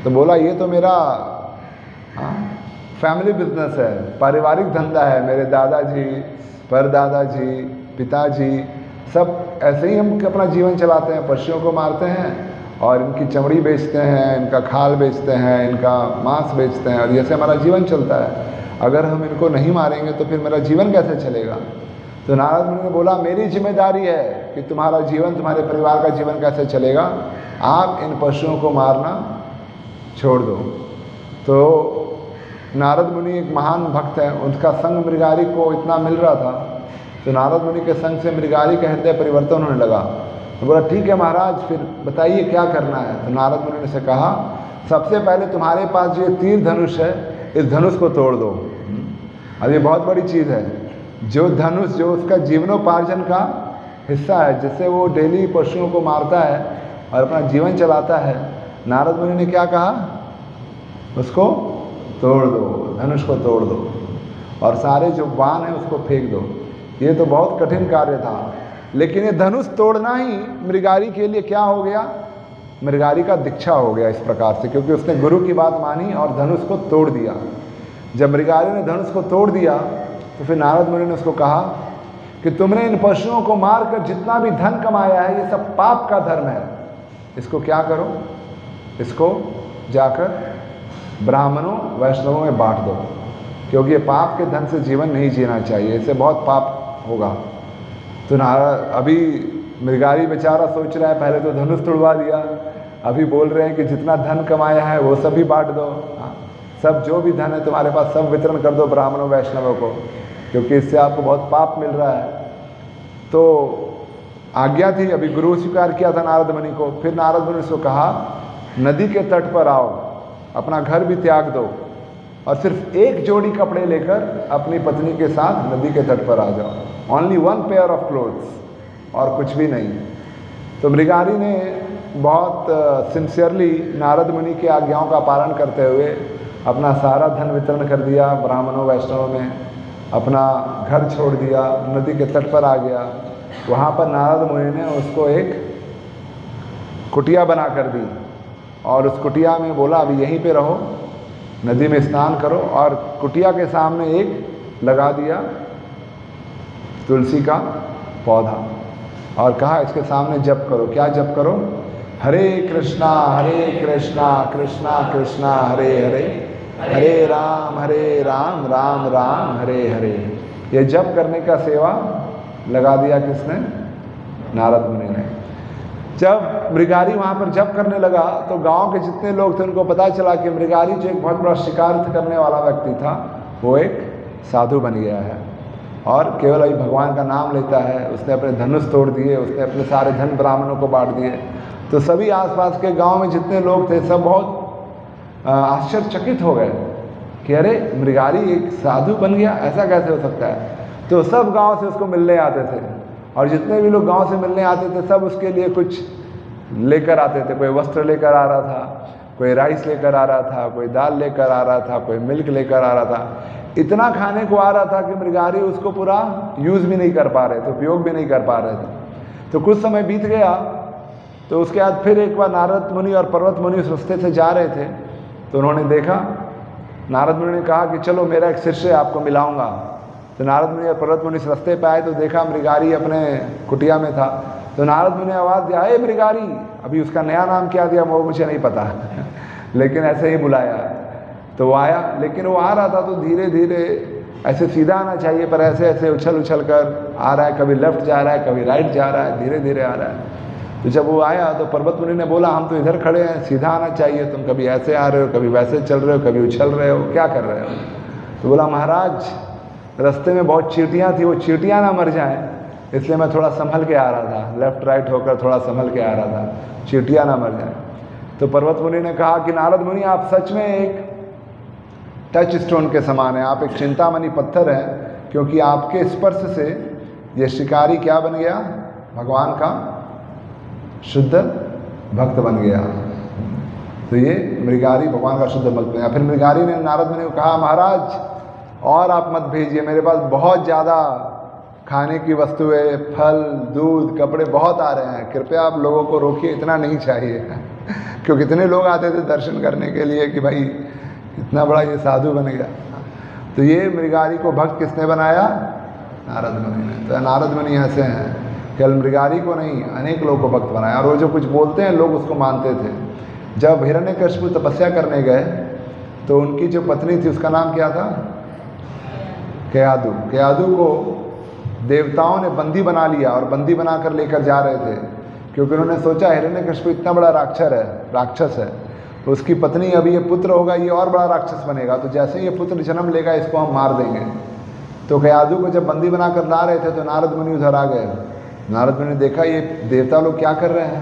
तो बोला ये तो मेरा फैमिली बिजनेस है, पारिवारिक धंधा है, मेरे दादाजी, परदादाजी, पिताजी सब ऐसे ही हम अपना जीवन चलाते हैं, पशुओं को मारते हैं और इनकी चमड़ी बेचते हैं, इनका खाल बेचते हैं, इनका मांस बेचते हैं, और जैसे हमारा जीवन चलता है। अगर हम इनको नहीं मारेंगे तो फिर मेरा जीवन कैसे चलेगा? तो नारद मुनि ने बोला मेरी जिम्मेदारी है कि तुम्हारा जीवन, तुम्हारे परिवार का जीवन कैसे चलेगा, आप इन पशुओं को मारना छोड़ दो। तो नारद मुनि एक महान भक्त है, उनका संग मृगारी को इतना मिल रहा था, तो नारद मुनि के संग से मृगारी का हृदय परिवर्तन होने लगा। तो बोला ठीक है महाराज, फिर बताइए क्या करना है? तो नारद मुनि ने से कहा सबसे पहले तुम्हारे पास जो तीर धनुष है, इस धनुष को तोड़ दो। अब ये बहुत बड़ी चीज़ है, जो धनुष जो उसका जीवनोपार्जन का हिस्सा है, जिससे वो डेली पशुओं को मारता है और अपना जीवन चलाता है, नारद मुनि ने क्या कहा? उसको तोड़ दो, धनुष को तोड़ दो और सारे जो बाण है उसको फेंक दो। ये तो बहुत कठिन कार्य था, लेकिन ये धनुष तोड़ना ही मृगारी के लिए क्या हो गया? मृगारी का दीक्षा हो गया इस प्रकार से, क्योंकि उसने गुरु की बात मानी और धनुष को तोड़ दिया। जब मृगारी ने धनुष को तोड़ दिया तो फिर नारद मुनि ने उसको कहा कि तुमने इन पशुओं को मारकर जितना भी धन कमाया है ये सब पाप का धर्म है, इसको क्या करो? इसको जाकर ब्राह्मणों वैष्णवों में बांट दो, क्योंकि ये पाप के धन से जीवन नहीं जीना चाहिए, इससे बहुत पाप होगा। तो अभी मृगारी बेचारा सोच रहा है, पहले तो धनुष तोड़वा दिया, अभी बोल रहे हैं कि जितना धन कमाया है वो सब भी बांट दो, सब जो भी धन है तुम्हारे पास सब वितरण कर दो ब्राह्मणों वैष्णवों को, क्योंकि इससे आपको बहुत पाप मिल रहा है। तो आज्ञा थी, अभी गुरु स्वीकार किया था नारद मुनि को। फिर नारद मुनि ने उसको कहा नदी के तट पर आओ, अपना घर भी त्याग दो और सिर्फ एक जोड़ी कपड़े लेकर अपनी पत्नी के साथ नदी के तट पर आ जाओ। Only one pair of clothes, और कुछ भी नहीं। तो मृगारी ने बहुत सिंसियरली नारद मुनि की आज्ञाओं का पालन करते हुए अपना सारा धन वितरण कर दिया ब्राह्मणों वैष्णवों में, अपना घर छोड़ दिया, नदी के तट पर आ गया। वहाँ पर नारद मुनि ने उसको एक कुटिया बना कर दी और उस कुटिया में बोला अभी यहीं पे रहो, नदी में स्नान करो, और कुटिया के सामने एक लगा दिया तुलसी का पौधा और कहा इसके सामने जप करो। क्या जप करो? हरे कृष्णा कृष्णा कृष्णा हरे हरे, हरे राम राम राम हरे हरे। ये जप करने का सेवा लगा दिया किसने? नारद मुनि ने। जब मृगारी वहाँ पर जप करने लगा तो गांव के जितने लोग थे उनको पता चला कि मृगारी जो एक बहुत बड़ा शिकार करने वाला व्यक्ति था वो एक साधु बन गया है और केवल अभी भगवान का नाम लेता है। उसने अपने धनुष तोड़ दिए, उसने अपने सारे धन ब्राह्मणों को बांट दिए। तो सभी आसपास के गांव में जितने लोग थे सब बहुत आश्चर्यचकित हो गए कि अरे मृगारी एक साधु बन गया, ऐसा कैसे हो सकता है। तो सब गांव से उसको मिलने आते थे और जितने भी लोग गांव से मिलने आते थे सब उसके लिए कुछ लेकर आते थे। कोई वस्त्र लेकर आ रहा था, कोई राइस लेकर आ रहा था, कोई दाल लेकर आ रहा था, कोई मिल्क लेकर आ रहा था। इतना खाने को आ रहा था कि मृगारी उसको पूरा यूज़ भी नहीं कर पा रहे थे, उपयोग भी नहीं कर पा रहे थे। तो कुछ समय बीत गया तो उसके बाद फिर एक बार नारद मुनि और पर्वत मुनि उस रास्ते से जा रहे थे तो उन्होंने देखा, नारद मुनि ने कहा कि चलो मेरा एक शिष्य आपको मिलाऊंगा। तो नारद मुनि और पर्वत मुनि इस रास्ते पे आए तो देखा मृगारी अपने कुटिया में था। तो नारद मुनि ने आवाज़ दिया, हे मृगारी। अभी उसका नया नाम क्या दिया वो मुझे नहीं पता लेकिन ऐसे ही बुलाया। तो वो आया, लेकिन वो आ रहा था तो धीरे धीरे, ऐसे सीधा आना चाहिए पर ऐसे ऐसे उछल उछल कर आ रहा है, कभी लेफ्ट जा रहा है, कभी राइट जा रहा है, धीरे धीरे आ रहा है। तो जब वो आया तो पर्वत मुनि ने बोला हम तो इधर खड़े हैं, सीधा आना चाहिए, तुम कभी ऐसे आ रहे हो, कभी वैसे चल रहे हो, कभी उछल रहे हो, क्या कर रहे हो। तो बोला महाराज रास्ते में बहुत चींटियाँ थी, वो चींटियाँ ना मर जाएं इसलिए मैं थोड़ा संभल के आ रहा था, लेफ्ट राइट होकर थोड़ा संभल के आ रहा था, चींटियाँ ना मर जाएं। तो पर्वत मुनि ने कहा कि नारद मुनि आप सच में एक टच स्टोन के समान है, आप एक चिंतामणि पत्थर हैं, क्योंकि आपके स्पर्श से ये शिकारी क्या बन गया? भगवान का शुद्ध भक्त बन गया। तो ये मृगारी भगवान का शुद्ध भक्त बन गया। फिर मृगारी ने नारद मुनि को कहा महाराज और आप मत भेजिए, मेरे पास बहुत ज़्यादा खाने की वस्तुएं, फल, दूध, कपड़े बहुत आ रहे हैं, कृपया आप लोगों को रोकिए, इतना नहीं चाहिए क्योंकि इतने लोग आते थे दर्शन करने के लिए कि भाई इतना बड़ा ये साधु बन गया। तो ये मृगारी को भक्त किसने बनाया? नारद मुनि ने। तो नारद मुनि ऐसे हैं, केवल मृगारी को नहीं अनेक लोगों को भक्त बनाया और वो जो कुछ बोलते हैं लोग उसको मानते थे। जब हिरण्यकशिपु तपस्या करने गए तो उनकी जो पत्नी थी उसका नाम क्या था? केयादु। केयादु को देवताओं ने बंदी बना लिया और बंदी बनाकर लेकर जा रहे थे क्योंकि उन्होंने सोचा हिरण्यकशिपु इतना बड़ा राक्षस है, उसकी पत्नी अभी ये पुत्र होगा, ये और बड़ा राक्षस बनेगा, तो जैसे ही ये पुत्र जन्म लेगा इसको हम मार देंगे। तो केयादु को जब बंदी बनाकर ला रहे थे तो नारद मुनि उधर आ गए। नारद मुनि ने देखा ये देवता लोग क्या कर रहे हैं।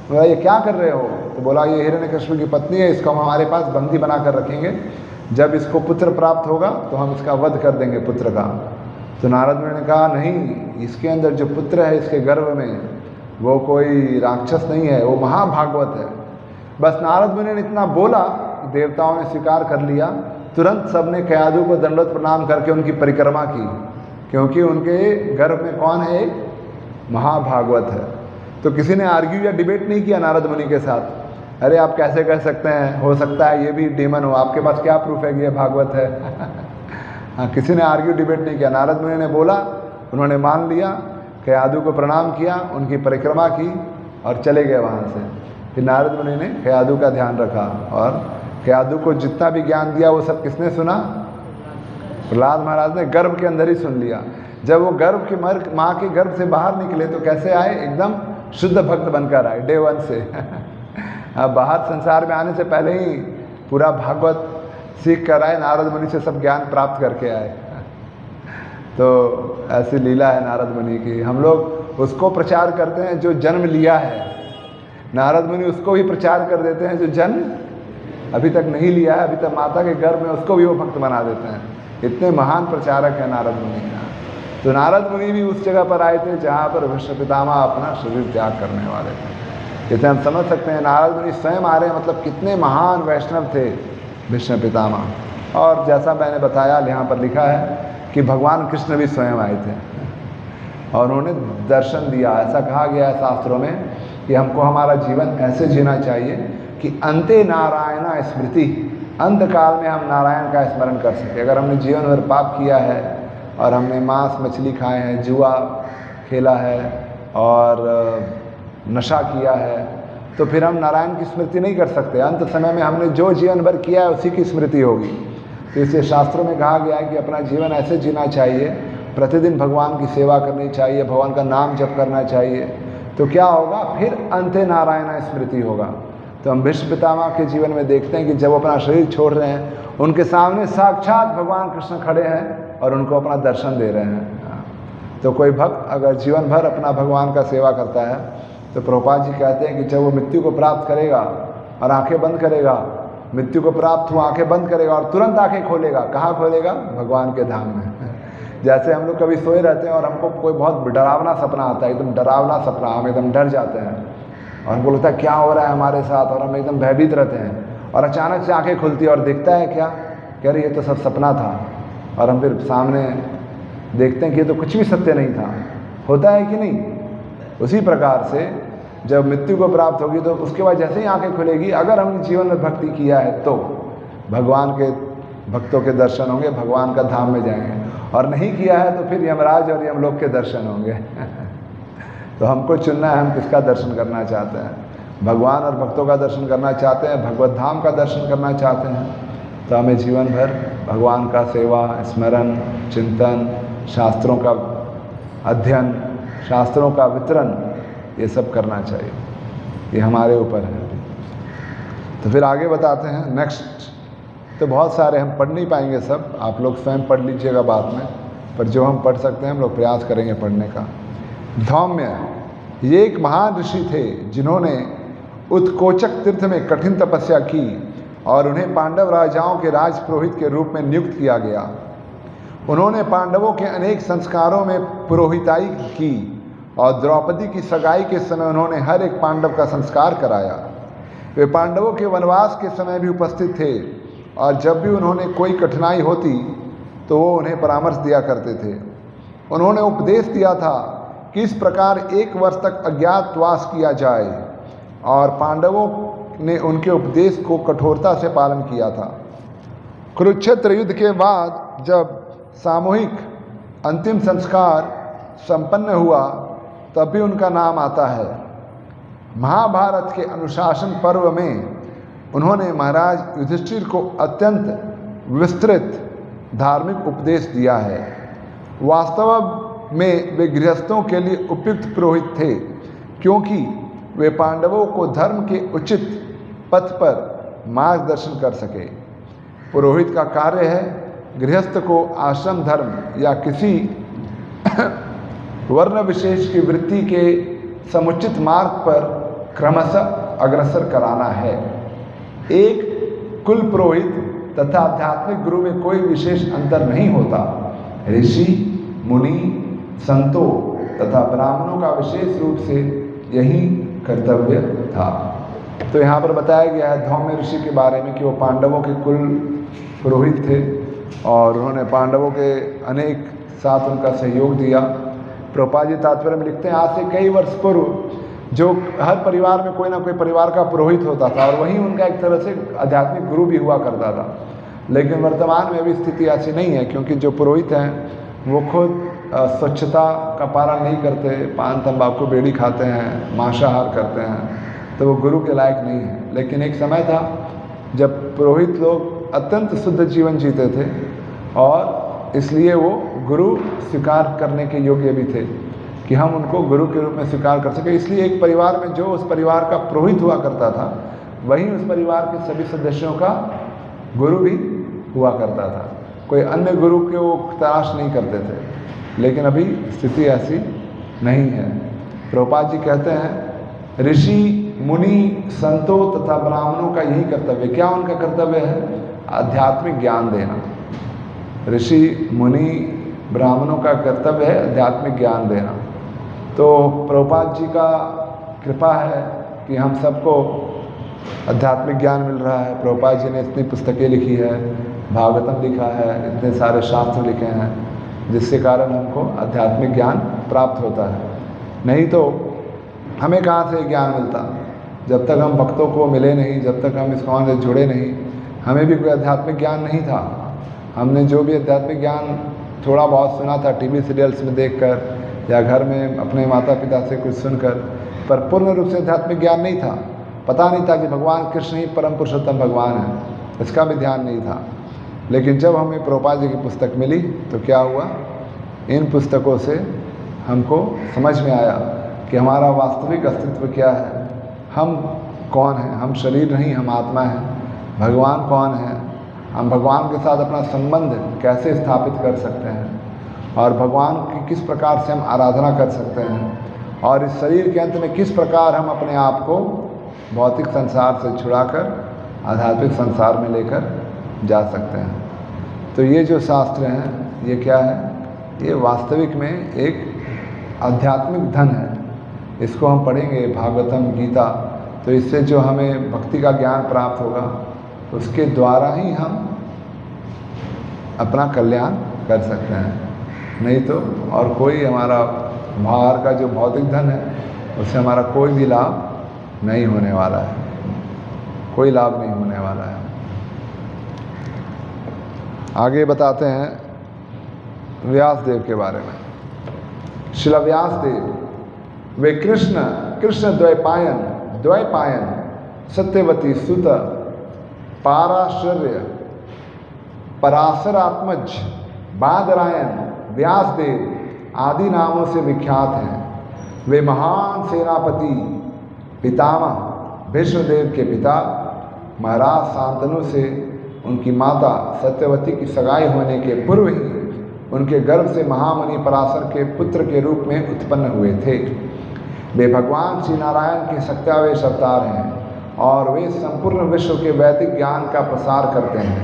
बोला ये क्या कर रहे हो? तो बोला ये हिरण्यकशिपु की पत्नी है, इसको हम हमारे पास बंदी बना कर रखेंगे, जब इसको पुत्र प्राप्त होगा तो हम इसका वध कर देंगे पुत्र का। तो नारद मुनि ने कहा नहीं, इसके अंदर जो पुत्र है इसके गर्भ में वो कोई राक्षस नहीं है, वो महाभागवत है। बस नारद मुनि ने इतना बोला, देवताओं ने स्वीकार कर लिया। तुरंत सबने केयादु को दंडवत प्रणाम करके उनकी परिक्रमा की, क्योंकि उनके गर्भ में कौन है? महाभागवत है। तो किसी ने आर्ग्यू या डिबेट नहीं किया नारद मुनि के साथ, अरे आप कैसे कह सकते हैं, हो सकता है ये भी डेमन हो, आपके पास क्या प्रूफ है कि ये भागवत है हाँ, किसी ने आर्ग्यू डिबेट नहीं किया। नारद मुनि ने बोला, उन्होंने मान लिया, केयादु को प्रणाम किया, उनकी परिक्रमा की और चले गए वहाँ से। फिर नारद मुनि ने केयादु का ध्यान रखा और केयादु को जितना भी ज्ञान दिया वो सब किसने सुना? प्रहलाद महाराज ने गर्भ के अंदर ही सुन लिया। जब वो गर्भ की माँ के गर्भ से बाहर निकले तो कैसे आए? एकदम शुद्ध भक्त बनकर आए, डे 1 से बाहर संसार में आने से पहले ही पूरा भागवत सीख कर आए, नारद मुनि से सब ज्ञान प्राप्त करके आए तो ऐसी लीला है नारद मुनि की। हम लोग उसको प्रचार करते हैं जो जन्म लिया है, नारद मुनि उसको भी प्रचार कर देते हैं, जो जन्म अभी तक नहीं लिया है, अभी तक माता के गर्भ में, उसको भी वो भक्त बना देते हैं। इतने महान प्रचारक हैं नारद मुनि। तो नारद मुनि भी उस जगह पर आए थे जहाँ पर भीष्म पितामह अपना शरीर त्याग करने वाले थे। जैसे हम समझ सकते हैं नारद मुनि स्वयं आ रहे हैं, मतलब कितने महान वैष्णव थे भीष्म पितामह। और जैसा मैंने बताया, यहाँ पर लिखा है कि भगवान कृष्ण भी स्वयं आए थे और उन्होंने दर्शन दिया। ऐसा कहा गया है शास्त्रों में कि हमको हमारा जीवन ऐसे जीना चाहिए कि अंते नारायण स्मृति, अंत काल में हम नारायण का स्मरण कर सके। अगर हमने जीवन भर पाप किया है और हमने मांस मछली खाए हैं, जुआ खेला है और नशा किया है, तो फिर हम नारायण की स्मृति नहीं कर सकते। अंत समय में हमने जो जीवन भर किया है उसी की स्मृति होगी। तो इसलिए शास्त्रों में कहा गया है कि अपना जीवन ऐसे जीना चाहिए, प्रतिदिन भगवान की सेवा करनी चाहिए, भगवान का नाम जप करना चाहिए। तो क्या होगा, फिर अंते नारायण स्मृति होगा। तो हम भीष्म पितामह के जीवन में देखते हैं कि जब वो अपना शरीर छोड़ रहे हैं, उनके सामने साक्षात भगवान कृष्ण खड़े हैं और उनको अपना दर्शन दे रहे हैं। तो कोई भक्त अगर जीवन भर अपना भगवान का सेवा करता है, तो प्रभुपाद जी कहते हैं कि जब वो मृत्यु को प्राप्त करेगा और आंखें बंद करेगा, मृत्यु को प्राप्त हुआ आंखें बंद करेगा और तुरंत आंखें खोलेगा, कहाँ खोलेगा, भगवान के धाम में। जैसे हम लोग कभी सोए रहते हैं और हमको कोई बहुत डरावना सपना आता है, एकदम डरावना सपना, हम एकदम डर जाते हैं और हमको लगता है क्या हो रहा है हमारे साथ, और हम एकदम भयभीत रहते हैं। और अचानक से आंखें खुलती है और दिखता है क्या, कह रही ये तो सब सपना था। और हम फिर सामने देखते हैं कि ये तो कुछ भी सत्य नहीं था। होता है कि नहीं? उसी प्रकार से जब मृत्यु को प्राप्त होगी तो उसके बाद जैसे ही आंखें खुलेगी, अगर हमने जीवन में भक्ति किया है तो भगवान के भक्तों के दर्शन होंगे, भगवान का धाम में जाएंगे। और नहीं किया है तो फिर यमराज और यमलोक के दर्शन होंगे। तो हमको चुनना है हम किसका दर्शन करना चाहते हैं। भगवान और भक्तों का दर्शन करना चाहते हैं, भगवत धाम का दर्शन करना चाहते हैं, तो हमें जीवन भर भगवान का सेवा, स्मरण, चिंतन, शास्त्रों का अध्ययन, शास्त्रों का वितरण, ये सब करना चाहिए। ये हमारे ऊपर है। तो फिर आगे बताते हैं नेक्स्ट। तो बहुत सारे हम पढ़ नहीं पाएंगे सब, आप लोग स्वयं पढ़ लीजिएगा बाद में, पर जो हम पढ़ सकते हैं हम लोग प्रयास करेंगे पढ़ने का। धौम्य, ये एक महान ऋषि थे जिन्होंने उत्कोचक तीर्थ में कठिन तपस्या की और उन्हें पांडव राजाओं के राजपुरोहित के रूप में नियुक्त किया गया। उन्होंने पांडवों के अनेक संस्कारों में पुरोहिताई की और द्रौपदी की सगाई के समय उन्होंने हर एक पांडव का संस्कार कराया। वे पांडवों के वनवास के समय भी उपस्थित थे और जब भी उन्होंने कोई कठिनाई होती तो वो उन्हें परामर्श दिया करते थे। उन्होंने उपदेश दिया था कि इस प्रकार 1 वर्ष तक अज्ञातवास किया जाए और पांडवों ने उनके उपदेश को कठोरता से पालन किया था। कुरुक्षेत्र युद्ध के बाद जब सामूहिक अंतिम संस्कार संपन्न हुआ तब भी उनका नाम आता है। महाभारत के अनुशासन पर्व में उन्होंने महाराज युधिष्ठिर को अत्यंत विस्तृत धार्मिक उपदेश दिया है। वास्तव में वे गृहस्थों के लिए उपयुक्त पुरोहित थे क्योंकि वे पांडवों को धर्म के उचित पथ पर मार्गदर्शन कर सके। पुरोहित का कार्य है गृहस्थ को आश्रम धर्म या किसी वर्ण विशेष की वृत्ति के समुचित मार्ग पर क्रमशः अग्रसर कराना है। एक कुल पुरोहित तथा आध्यात्मिक गुरु में कोई विशेष अंतर नहीं होता। ऋषि, मुनि, संतों तथा ब्राह्मणों का विशेष रूप से यही कर्तव्य था। तो यहाँ पर बताया गया है धौम्य ऋषि के बारे में कि वो पांडवों के कुल पुरोहित थे और उन्होंने पांडवों के अनेक साथ उनका सहयोग दिया। प्रभुपाद जी तात्पर्य में लिखते हैं आज से कई वर्ष पूर्व जो हर परिवार में कोई ना कोई परिवार का पुरोहित होता था और वहीं उनका एक तरह से आध्यात्मिक गुरु भी हुआ करता था। लेकिन वर्तमान में अभी स्थिति ऐसी नहीं है क्योंकि जो पुरोहित हैं वो खुद स्वच्छता का पालन नहीं करते, पान तंबाकू बीड़ी खाते हैं, मांसाहार करते हैं, तो वो गुरु के लायक नहीं है। लेकिन एक समय था जब पुरोहित लोग अत्यंत शुद्ध जीवन जीते थे और इसलिए वो गुरु स्वीकार करने के योग्य भी थे कि हम उनको गुरु के रूप में स्वीकार कर सके। इसलिए एक परिवार में जो उस परिवार का पुरोहित हुआ करता था वहीं उस परिवार के सभी सदस्यों का गुरु भी हुआ करता था। कोई अन्य गुरु के वो तलाश नहीं करते थे। लेकिन अभी स्थिति ऐसी नहीं है। प्रभुपाद जी कहते हैं ऋषि मुनि संतों तथा ब्राह्मणों का यही कर्तव्य। क्या उनका कर्तव्य है? आध्यात्मिक ज्ञान देना। ऋषि मुनि ब्राह्मणों का कर्तव्य है आध्यात्मिक ज्ञान देना। तो प्रभुपाद जी का कृपा है कि हम सबको आध्यात्मिक ज्ञान मिल रहा है। प्रभुपाद जी ने इतनी पुस्तकें लिखी है, भागवतम लिखा है, इतने सारे शास्त्र लिखे हैं, जिसके कारण हमको आध्यात्मिक ज्ञान प्राप्त होता है। नहीं तो हमें कहाँ से ज्ञान मिलता? जब तक हम भक्तों को मिले नहीं, जब तक हम इस्कॉन से जुड़े नहीं, हमें भी कोई आध्यात्मिक ज्ञान नहीं था। हमने जो भी आध्यात्मिक ज्ञान थोड़ा बहुत सुना था टीवी सीरियल्स में देखकर या घर में अपने माता पिता से कुछ सुनकर, पर पूर्ण रूप से आध्यात्मिक ज्ञान नहीं था। पता नहीं था कि भगवान कृष्ण ही परम पुरुषोत्तम भगवान है, इसका भी ध्यान नहीं था। लेकिन जब हमें प्रभुपाद जी की पुस्तक मिली तो क्या हुआ? इन पुस्तकों से हमको समझ में आया कि हमारा वास्तविक अस्तित्व क्या है, हम कौन हैं। हम शरीर नहीं, हम आत्मा हैं। भगवान कौन है, हम भगवान के साथ अपना संबंध कैसे स्थापित कर सकते हैं और भगवान की किस प्रकार से हम आराधना कर सकते हैं, और इस शरीर के अंत में किस प्रकार हम अपने आप को भौतिक संसार से छुड़ाकर आध्यात्मिक संसार में लेकर जा सकते हैं। तो ये जो शास्त्र हैं ये क्या है? ये वास्तविक में एक आध्यात्मिक धन है। इसको हम पढ़ेंगे भागवतम गीता, तो इससे जो हमें भक्ति का ज्ञान प्राप्त होगा उसके द्वारा ही हम अपना कल्याण कर सकते हैं। नहीं तो और कोई हमारा बाहर का जो भौतिक धन है उससे हमारा कोई भी लाभ नहीं होने वाला है, कोई लाभ नहीं होने वाला है। आगे बताते हैं व्यास देव के बारे में। श्रील व्यास देव वे कृष्ण द्वैपायन सत्यवती सुत पाराशर्य पराशरात्मज बादरायण व्यासदेव आदि नामों से विख्यात हैं। वे महान सेनापति पितामह भीष्मदेव के पिता महाराज शांतनु से उनकी माता सत्यवती की सगाई होने के पूर्व ही उनके गर्भ से महामुनि पराशर के पुत्र के रूप में उत्पन्न हुए थे। वे भगवान श्री नारायण के सत्यावेश अवतार हैं और वे संपूर्ण विश्व के वैदिक ज्ञान का प्रसार करते हैं।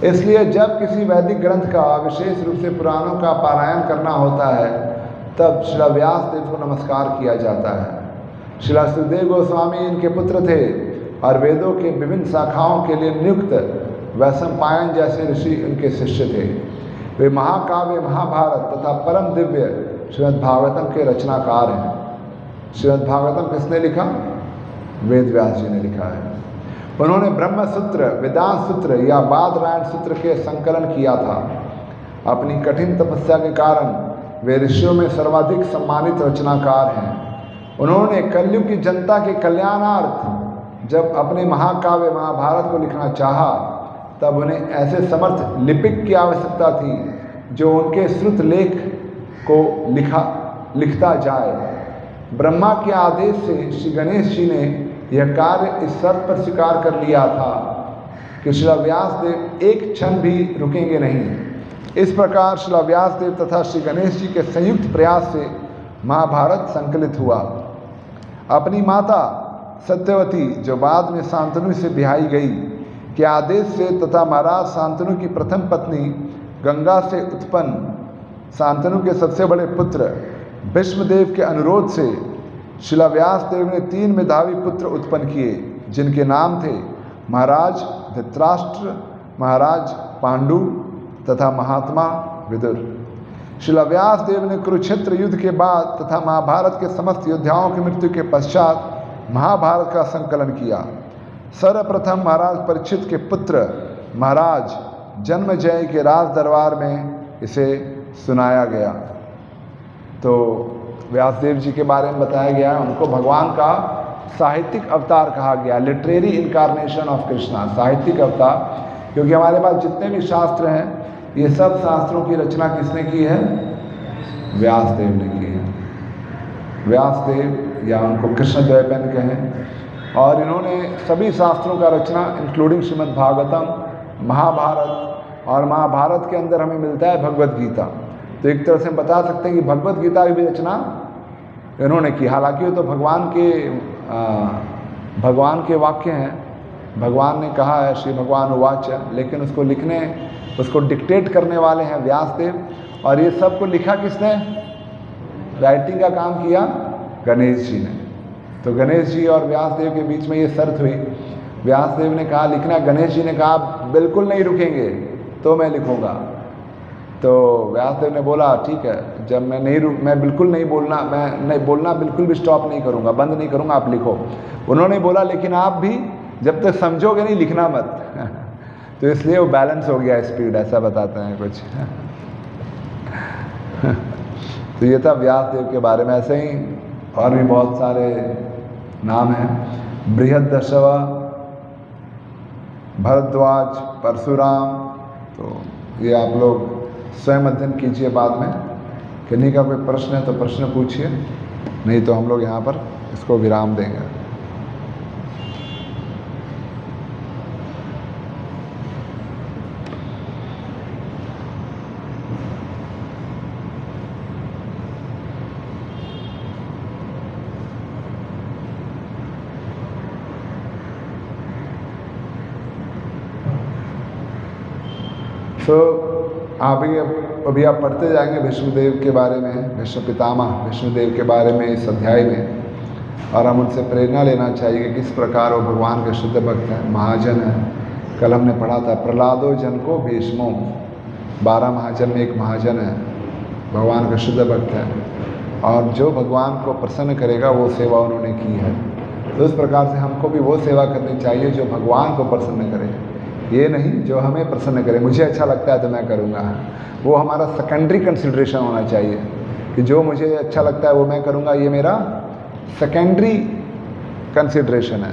इसलिए जब किसी वैदिक ग्रंथ का विशेष रूप से पुराणों का पारायण करना होता है तब श्री व्यास देव को नमस्कार किया जाता है। श्री सुखदेव गोस्वामी इनके पुत्र थे और वेदों के विभिन्न शाखाओं के लिए नियुक्त वैशंपायन जैसे ऋषि उनके शिष्य थे। वे महाकाव्य महाभारत तथा परम दिव्य श्रीमद् भागवतम के रचनाकार हैं। श्रीमद् भागवतम किसने लिखा? वेद व्यास जी ने लिखा है। उन्होंने ब्रह्म सूत्र, वेदांत सूत्र या बादरायण सूत्र के संकलन किया था। अपनी कठिन तपस्या के कारण वे ऋषियों में सर्वाधिक सम्मानित रचनाकार हैं। उन्होंने कलयुग की जनता के कल्याणार्थ जब अपने महाकाव्य महाभारत को लिखना चाहा तब उन्हें ऐसे समर्थ लिपिक की आवश्यकता थी जो उनके श्रुत लेख को लिखता जाए। ब्रह्मा के आदेश से श्री गणेश जी ने यह कार्य इस शर्त पर स्वीकार कर लिया था कि श्री व्यास देव एक क्षण भी रुकेंगे नहीं। इस प्रकार श्री व्यास देव तथा श्री गणेश जी के संयुक्त प्रयास से महाभारत संकलित हुआ। अपनी माता सत्यवती जो बाद में शांतनु से ब्याही गई के आदेश से तथा महाराज शांतनु की प्रथम पत्नी गंगा से उत्पन्न शांतनु के सबसे बड़े पुत्र भीष्मदेव के अनुरोध से श्री व्यास देव ने 3 मेधावी पुत्र उत्पन्न किए जिनके नाम थे महाराज धृतराष्ट्र, महाराज पांडु तथा महात्मा विदुर। श्री व्यास देव ने कुरुक्षेत्र युद्ध के बाद तथा महाभारत के समस्त योद्धाओं की मृत्यु के पश्चात महाभारत का संकलन किया। सर्वप्रथम महाराज परीक्षित के पुत्र महाराज जन्मजय के राज दरबार में इसे सुनाया गया। तो व्यासदेव जी के बारे में बताया गया, उनको भगवान का साहित्यिक अवतार कहा गया, लिटरेरी इनकारनेशन ऑफ कृष्णा, साहित्यिक अवतार। क्योंकि हमारे पास जितने भी शास्त्र हैं ये सब शास्त्रों की रचना किसने की है? व्यासदेव ने की है। व्यासदेव या उनको कृष्ण द्वैपायन कहें, और इन्होंने सभी शास्त्रों का रचना इंक्लूडिंग श्रीमद् भागवतम, महाभारत, और महाभारत के अंदर हमें मिलता है भगवद गीता। तो एक तरह से हम बता सकते हैं कि भगवद गीता की भी रचना इन्होंने की। हालांकि वो तो भगवान के भगवान के वाक्य हैं, भगवान ने कहा है, श्री भगवान उवाच, लेकिन उसको लिखने, उसको डिक्टेट करने वाले हैं व्यासदेव। और ये सब को लिखा किसने? राइटिंग का काम किया गणेश जी ने। तो गणेश जी और व्यासदेव के बीच में ये शर्त हुई। व्यासदेव ने कहा लिखना, गणेश जी ने कहा बिल्कुल नहीं रुकेंगे तो मैं लिखूंगा। तो व्यासदेव ने बोला ठीक है, जब मैं बिल्कुल नहीं बोलना, मैं नहीं बोलना बिल्कुल भी स्टॉप नहीं करूंगा, बंद नहीं करूंगा, आप लिखो। उन्होंने बोला लेकिन आप भी जब तक समझोगे नहीं लिखना मत। तो इसलिए वो बैलेंस हो गया स्पीड, ऐसा बताते हैं कुछ। तो ये था व्यासदेव के बारे में। ऐसे ही और भी बहुत सारे नाम हैं, बृहदर्शव, भरद्वाज, परशुराम। तो ये आप लोग स्वयं अध्ययन कीजिए बाद में। किन्हीं का कोई प्रश्न है तो प्रश्न पूछिए, नहीं तो हम लोग यहाँ पर इसको विराम देंगे। तो अभी आप पढ़ते जाएंगे विष्णुदेव के बारे में, विष्णु पितामह विष्णुदेव के बारे में इस अध्याय में। और हम उनसे प्रेरणा लेना चाहिए कि किस प्रकार वो भगवान के शुद्ध भक्त हैं, महाजन हैं। कल हमने पढ़ा था प्रहलादो जन को भीष्मो, 12 महाजन में एक महाजन है, भगवान के शुद्ध भक्त है। और जो भगवान को प्रसन्न करेगा वो सेवा उन्होंने की है। तो इस प्रकार से हमको भी वो सेवा करनी चाहिए जो भगवान को प्रसन्न करे, ये नहीं जो हमें प्रसन्न करे। मुझे अच्छा लगता है तो मैं करूँगा, वो हमारा सेकेंडरी कंसिडरेशन होना चाहिए कि जो मुझे अच्छा लगता है वो मैं करूँगा, ये मेरा सेकेंडरी कंसिडरेशन है।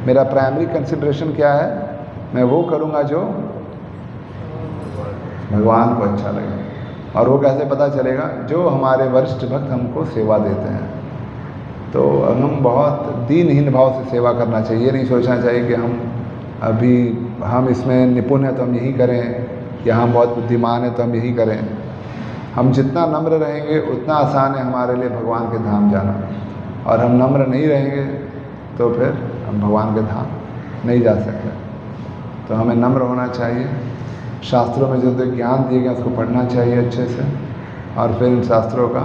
मेरा प्राइमरी कंसिडरेशन क्या है? मैं वो करूँगा जो भगवान को अच्छा लगे। और वो कैसे पता चलेगा? जो हमारे वरिष्ठ भक्त हमको सेवा देते हैं। तो हम बहुत दीनहीन भाव से सेवा करना चाहिए। नहीं सोचना चाहिए कि हम इसमें निपुण हैं तो हम यही करें, या हम बहुत बुद्धिमान हैं तो हम यही करें। हम जितना नम्र रहेंगे उतना आसान है हमारे लिए भगवान के धाम जाना। और हम नम्र नहीं रहेंगे तो फिर हम भगवान के धाम नहीं जा सकते। तो हमें नम्र होना चाहिए। शास्त्रों में जो ज्ञान दिए गए उसको पढ़ना चाहिए अच्छे से, और फिर इन शास्त्रों का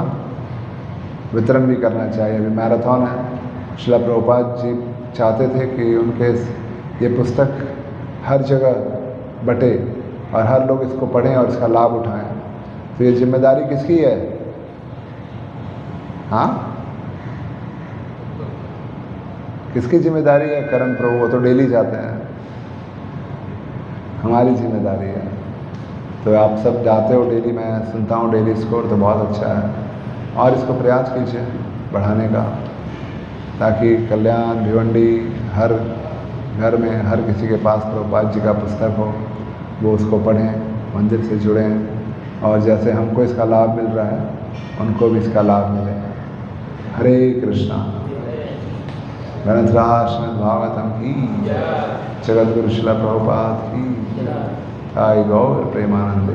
वितरण भी करना चाहिए। अभी मैराथन है, श्रील प्रभुपाद जी चाहते थे कि उनके ये पुस्तक हर जगह बटे और हर लोग इसको पढ़ें और इसका लाभ उठाएं। तो ये जिम्मेदारी किसकी है? हाँ, किसकी जिम्मेदारी है? करण प्रभु, वो तो डेली जाते हैं, हमारी जिम्मेदारी है। तो आप सब जाते हो डेली, मैं सुनता हूँ डेली इसको, तो बहुत अच्छा है। और इसको प्रयास कीजिए बढ़ाने का, ताकि कल्याण भिवंडी हर घर में हर किसी के पास प्रभुपाद जी का पुस्तक हो, वो उसको पढ़ें, मंदिर से जुड़ें, और जैसे हमको इसका लाभ मिल रहा है उनको भी इसका लाभ मिले। हरे कृष्णा। गणेश श्रीमद् भागवतम की, जगत गुरु श्रील प्रभुपाद की, साई गौर प्रेमानंदे।